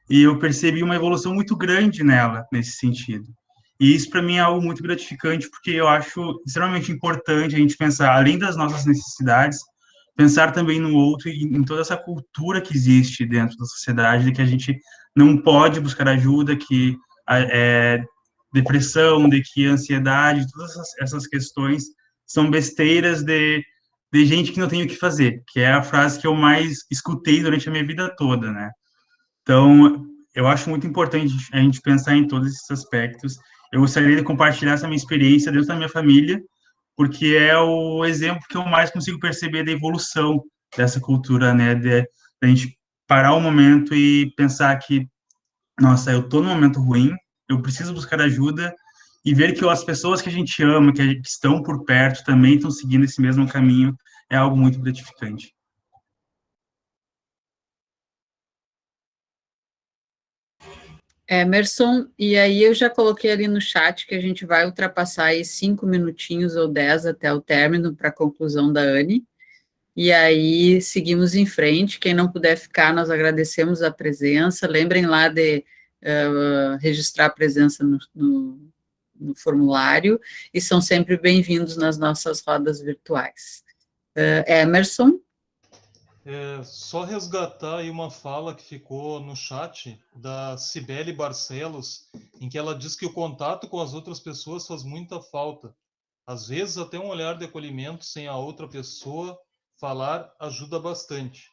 e eu percebi uma evolução muito grande nela, nesse sentido. E isso, para mim, é algo muito gratificante, porque eu acho extremamente importante a gente pensar, além das nossas necessidades, pensar também no outro e em toda essa cultura que existe dentro da sociedade, de que a gente não pode buscar ajuda, que depressão, de que ansiedade, todas essas questões são besteiras de gente que não tem o que fazer, que é a frase que eu mais escutei durante a minha vida toda, né? Então, eu acho muito importante a gente pensar em todos esses aspectos. Eu gostaria de compartilhar essa minha experiência dentro da minha família, porque é o exemplo que eu mais consigo perceber da evolução dessa cultura, né? De a gente parar um momento e pensar que, nossa, eu tô num momento ruim, eu preciso buscar ajuda, e ver que as pessoas que a gente ama, que estão por perto, também estão seguindo esse mesmo caminho, é algo muito gratificante. Emerson, e aí eu já coloquei ali no chat que a gente vai ultrapassar aí 5 minutinhos ou 10 até o término para a conclusão da Anne, e aí seguimos em frente. Quem não puder ficar, nós agradecemos a presença. Lembrem lá de registrar a presença no formulário, e são sempre bem-vindos nas nossas rodas virtuais. Emerson? Só resgatar aí uma fala que ficou no chat da Cibele Barcelos, em que ela diz que o contato com as outras pessoas faz muita falta. Às vezes até um olhar de acolhimento sem a outra pessoa falar ajuda bastante.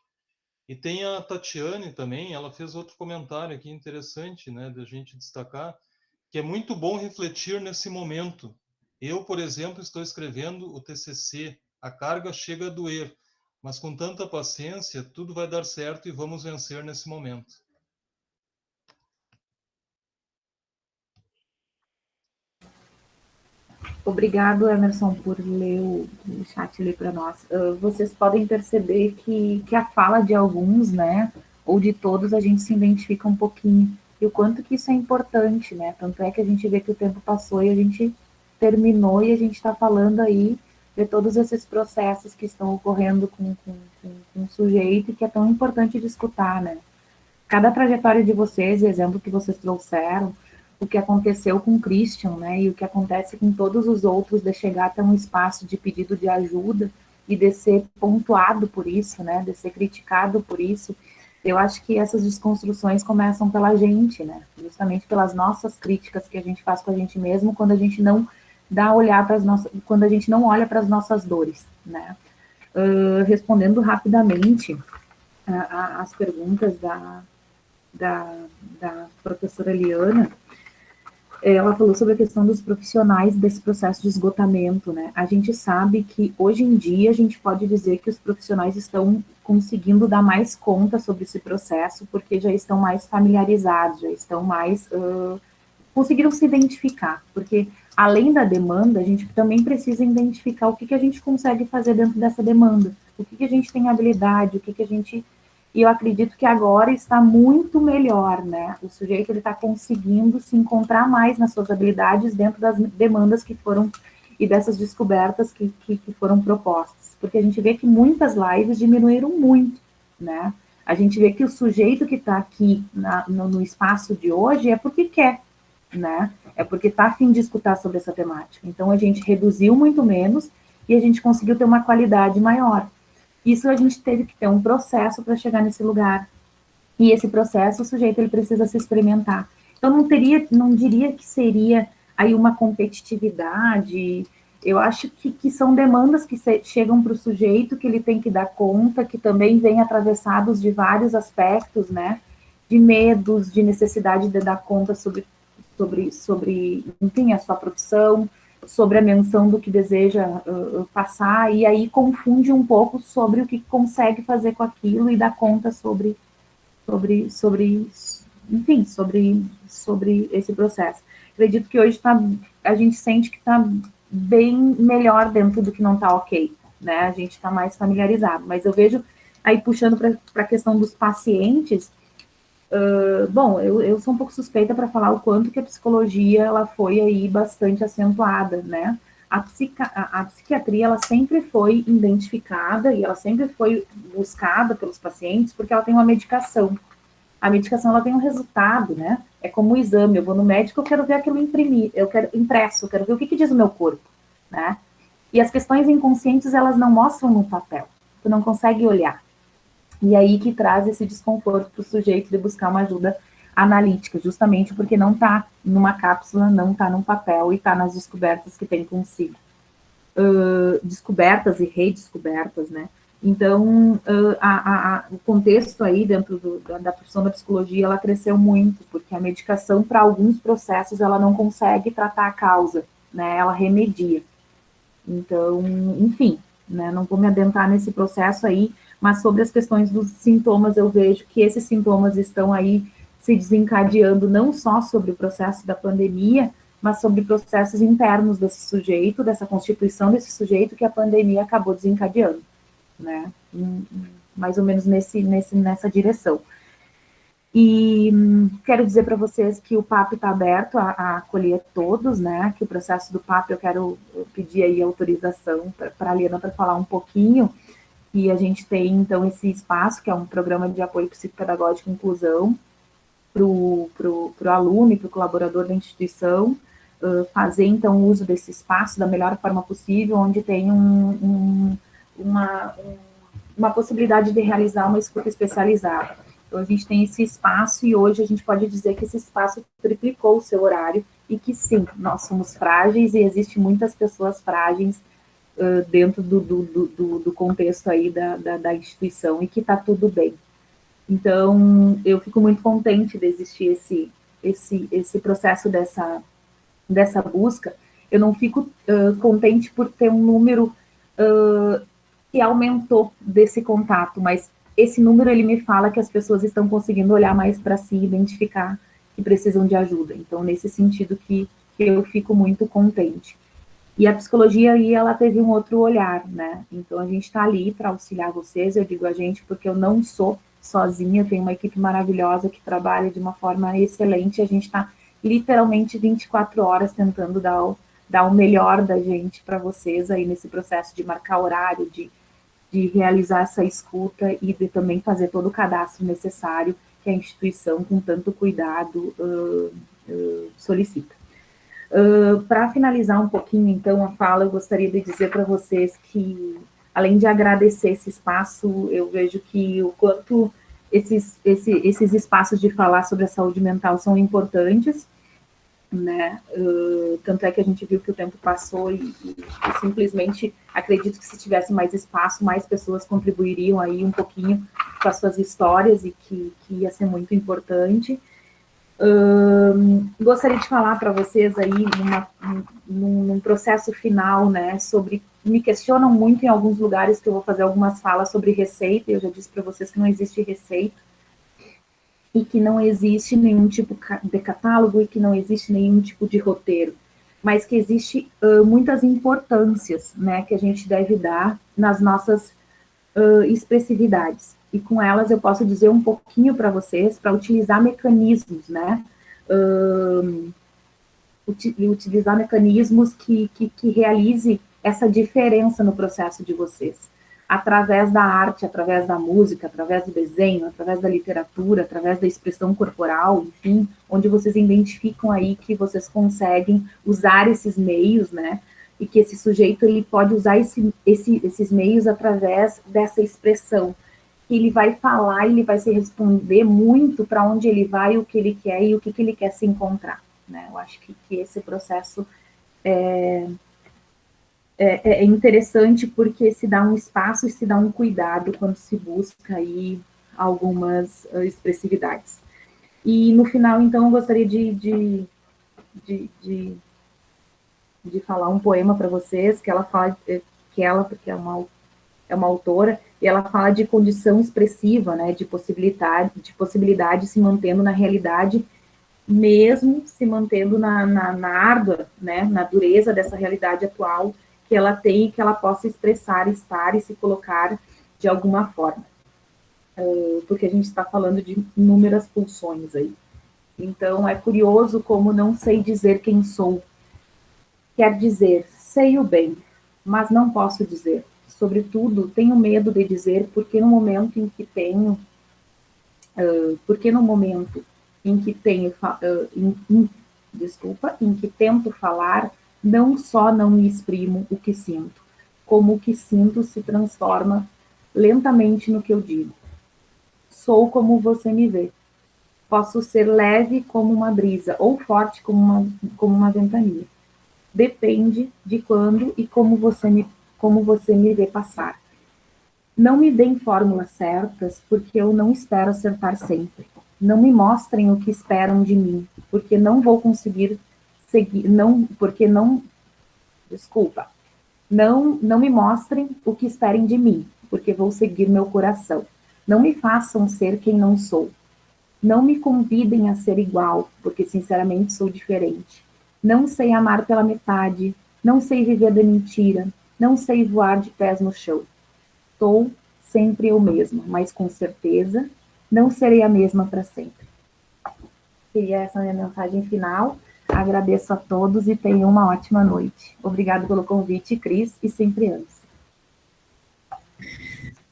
E tem a Tatiane também, ela fez outro comentário aqui interessante, né, da gente destacar, que é muito bom refletir nesse momento. Eu, por exemplo, estou escrevendo o TCC, a carga chega a doer, mas com tanta paciência, tudo vai dar certo e vamos vencer nesse momento. Obrigado, Emerson, por ler o chat ali para nós. Vocês podem perceber que a fala de alguns, né, ou de todos, a gente se identifica um pouquinho. E o quanto que isso é importante, né? Tanto é que a gente vê que o tempo passou e a gente terminou e a gente está falando aí de todos esses processos que estão ocorrendo com o sujeito e que é tão importante de escutar, né? Cada trajetória de vocês, o exemplo que vocês trouxeram, o que aconteceu com o Christian, né, e o que acontece com todos os outros, de chegar até um espaço de pedido de ajuda e de ser pontuado por isso, né, de ser criticado por isso, eu acho que essas desconstruções começam pela gente, né? Justamente pelas nossas críticas que a gente faz com a gente mesmo, quando a gente não dá olhar para as nossas, quando a gente não olha para as nossas dores, né? Respondendo rapidamente as perguntas da professora Eliana, ela falou sobre a questão dos profissionais desse processo de esgotamento, né? A gente sabe que hoje em dia a gente pode dizer que os profissionais estão conseguindo dar mais conta sobre esse processo, porque já estão mais familiarizados, já estão mais conseguiram se identificar, porque além da demanda, a gente também precisa identificar o que a gente consegue fazer dentro dessa demanda, o que a gente tem habilidade, o que a gente... E eu acredito que agora está muito melhor, né? O sujeito está conseguindo se encontrar mais nas suas habilidades dentro das demandas que foram, e dessas descobertas que foram propostas. Porque a gente vê que muitas lives diminuíram muito, né? A gente vê que o sujeito que está aqui no espaço de hoje é porque quer, né? É porque está a fim de escutar sobre essa temática. Então, a gente reduziu muito menos e a gente conseguiu ter uma qualidade maior. Isso a gente teve que ter um processo para chegar nesse lugar. E esse processo, o sujeito ele precisa se experimentar. Então, não diria que seria aí uma competitividade. Eu acho que são demandas que chegam para o sujeito, que ele tem que dar conta, que também vem atravessados de vários aspectos, né? De medos, de necessidade de dar conta sobre enfim, a sua profissão, sobre a menção do que deseja passar, e aí confunde um pouco sobre o que consegue fazer com aquilo e dá conta sobre esse processo. Acredito que hoje a gente sente que está bem melhor dentro do que não está ok, né? A gente está mais familiarizado, mas eu vejo aí puxando para a questão dos pacientes. Bom, eu sou um pouco suspeita para falar o quanto que a psicologia ela foi aí bastante acentuada, né? A psiquiatria ela sempre foi identificada e ela sempre foi buscada pelos pacientes porque ela tem uma medicação. A medicação ela tem um resultado, né? É como o exame, eu vou no médico, eu quero ver aquilo imprimir, eu quero impresso, eu quero ver o que diz o meu corpo, né? E as questões inconscientes elas não mostram no papel, tu não consegue olhar. E aí que traz esse desconforto para o sujeito de buscar uma ajuda analítica, justamente porque não está numa cápsula, não está num papel e está nas descobertas que tem consigo. Descobertas e redescobertas, né? Então, o contexto aí dentro da profissão da psicologia, ela cresceu muito, porque a medicação, para alguns processos, ela não consegue tratar a causa, né? Ela remedia. Então, enfim, né? Não vou me adentrar nesse processo aí, mas sobre as questões dos sintomas, eu vejo que esses sintomas estão aí se desencadeando não só sobre o processo da pandemia, mas sobre processos internos desse sujeito, dessa constituição desse sujeito que a pandemia acabou desencadeando, né? Mais ou menos nessa direção. E quero dizer para vocês que o PAP está aberto a acolher todos, né? Que o processo do PAP, eu quero pedir aí autorização para a Liana para falar um pouquinho. E a gente tem, então, esse espaço, que é um programa de apoio psicopedagógico e inclusão, para o aluno e para o colaborador da instituição, fazer, então, uso desse espaço da melhor forma possível, onde tem uma possibilidade de realizar uma escuta especializada. Então, a gente tem esse espaço e hoje a gente pode dizer que esse espaço triplicou o seu horário e que, sim, nós somos frágeis e existem muitas pessoas frágeis dentro do contexto aí da instituição e que está tudo bem. Então, eu fico muito contente de existir esse processo dessa busca. Eu não fico contente por ter um número que aumentou desse contato, mas esse número, ele me fala que as pessoas estão conseguindo olhar mais para si, identificar que precisam de ajuda. Então, nesse sentido que eu fico muito contente. E a psicologia aí, ela teve um outro olhar, né? Então, a gente está ali para auxiliar vocês, eu digo a gente porque eu não sou sozinha, eu tenho uma equipe maravilhosa que trabalha de uma forma excelente, a gente está literalmente 24 horas tentando dar o melhor da gente para vocês aí nesse processo de marcar horário, de realizar essa escuta e de também fazer todo o cadastro necessário que a instituição, com tanto cuidado, solicita. Para finalizar um pouquinho, então, a fala, eu gostaria de dizer para vocês que, além de agradecer esse espaço, eu vejo que o quanto esses espaços de falar sobre a saúde mental são importantes, né? Tanto é que a gente viu que o tempo passou e simplesmente acredito que se tivesse mais espaço, mais pessoas contribuiriam aí um pouquinho com as suas histórias e que ia ser muito importante. Gostaria de falar para vocês aí num processo final, né, sobre, me questionam muito em alguns lugares que eu vou fazer algumas falas sobre receita, eu já disse para vocês que não existe receita, e que não existe nenhum tipo de catálogo, e que não existe nenhum tipo de roteiro, mas que existe muitas importâncias, né, que a gente deve dar nas nossas expressividades. E com elas eu posso dizer um pouquinho para vocês, para utilizar mecanismos, né, utilizar mecanismos que realize essa diferença no processo de vocês, através da arte, através da música, através do desenho, através da literatura, através da expressão corporal, enfim, onde vocês identificam aí que vocês conseguem usar esses meios, né, e que esse sujeito ele pode usar esses meios através dessa expressão, que ele vai falar, ele vai se responder muito para onde ele vai, o que ele quer e o que ele quer se encontrar, né, eu acho que esse processo é interessante porque se dá um espaço e se dá um cuidado quando se busca aí algumas expressividades. E no final, então, eu gostaria de falar um poema para vocês, que ela fala, porque é uma autora, e ela fala de condição expressiva, né, de possibilidade se mantendo na realidade, mesmo se mantendo na árdua, né, na dureza dessa realidade atual, que ela tem e que ela possa expressar, estar e se colocar de alguma forma. Porque a gente está falando de inúmeras pulsões aí. Então, é curioso como não sei dizer quem sou. Quer dizer, sei o bem, mas não posso dizer. Sobretudo, tenho medo de dizer, porque no momento em que tenho, em que tento falar, não só não me exprimo o que sinto, como o que sinto se transforma lentamente no que eu digo. Sou como você me vê. Posso ser leve como uma brisa, ou forte como uma ventania. Depende de quando e como você me vê passar. Não me deem fórmulas certas, porque eu não espero acertar sempre. Não me mostrem o que esperam de mim, porque não vou conseguir seguir, não me mostrem o que esperem de mim, porque vou seguir meu coração. Não me façam ser quem não sou. Não me convidem a ser igual, porque sinceramente sou diferente. Não sei amar pela metade, não sei viver da mentira, não sei voar de pés no chão. Sou sempre eu mesma, mas com certeza não serei a mesma para sempre. Seria essa a minha mensagem final. Agradeço a todos e tenham uma ótima noite. Obrigado pelo convite, Cris, e sempre antes.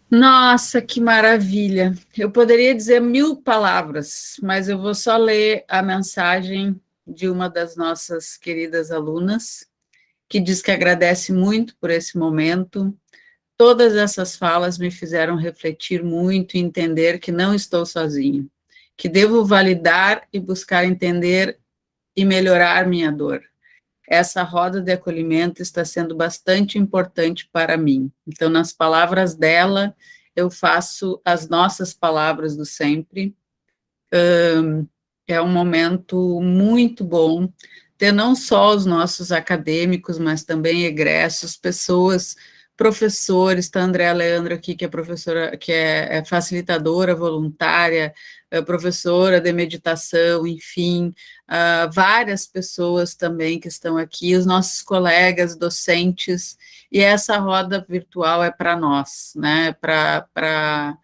Nossa, que maravilha! Eu poderia dizer 1000 palavras, mas eu vou só ler a mensagem de uma das nossas queridas alunas, que diz que agradece muito por esse momento. Todas essas falas me fizeram refletir muito e entender que não estou sozinho, que devo validar e buscar entender e melhorar minha dor. Essa roda de acolhimento está sendo bastante importante para mim. Então, nas palavras dela, eu faço as nossas palavras do sempre. É um momento muito bom ter não só os nossos acadêmicos, mas também egressos, pessoas, professores, está a Andréa Leandro aqui, que é professora, que é facilitadora voluntária, professora de meditação, enfim, várias pessoas também que estão aqui, os nossos colegas docentes, e essa roda virtual é para nós, né, para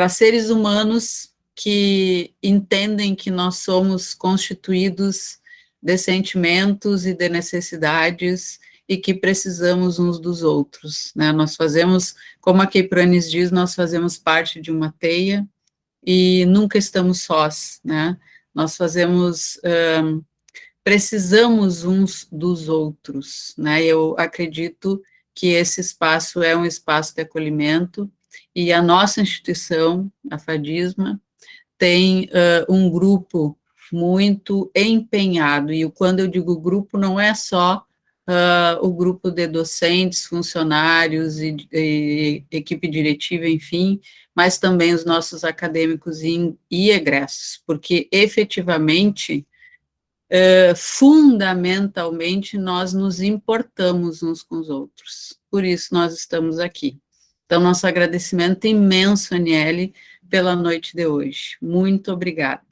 seres humanos que entendem que nós somos constituídos de sentimentos e de necessidades e que precisamos uns dos outros, né? Nós fazemos, como a Kay Pranis diz, nós fazemos parte de uma teia e nunca estamos sós, né? Nós precisamos uns dos outros, né? Eu acredito que esse espaço é um espaço de acolhimento e a nossa instituição, a FADISMA, tem um grupo muito empenhado, e quando eu digo grupo, não é só o grupo de docentes, funcionários e equipe diretiva, enfim, mas também os nossos acadêmicos e egressos, porque efetivamente, fundamentalmente, nós nos importamos uns com os outros, por isso nós estamos aqui. Então, nosso agradecimento imenso, Aniele, pela noite de hoje. Muito obrigada.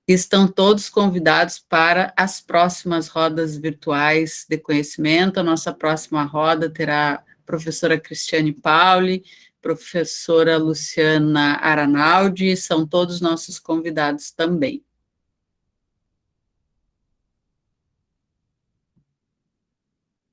Estão todos convidados para as próximas rodas virtuais de conhecimento. A nossa próxima roda terá a professora Cristiane Pauli, professora Luciana Aranaldi, são todos nossos convidados também.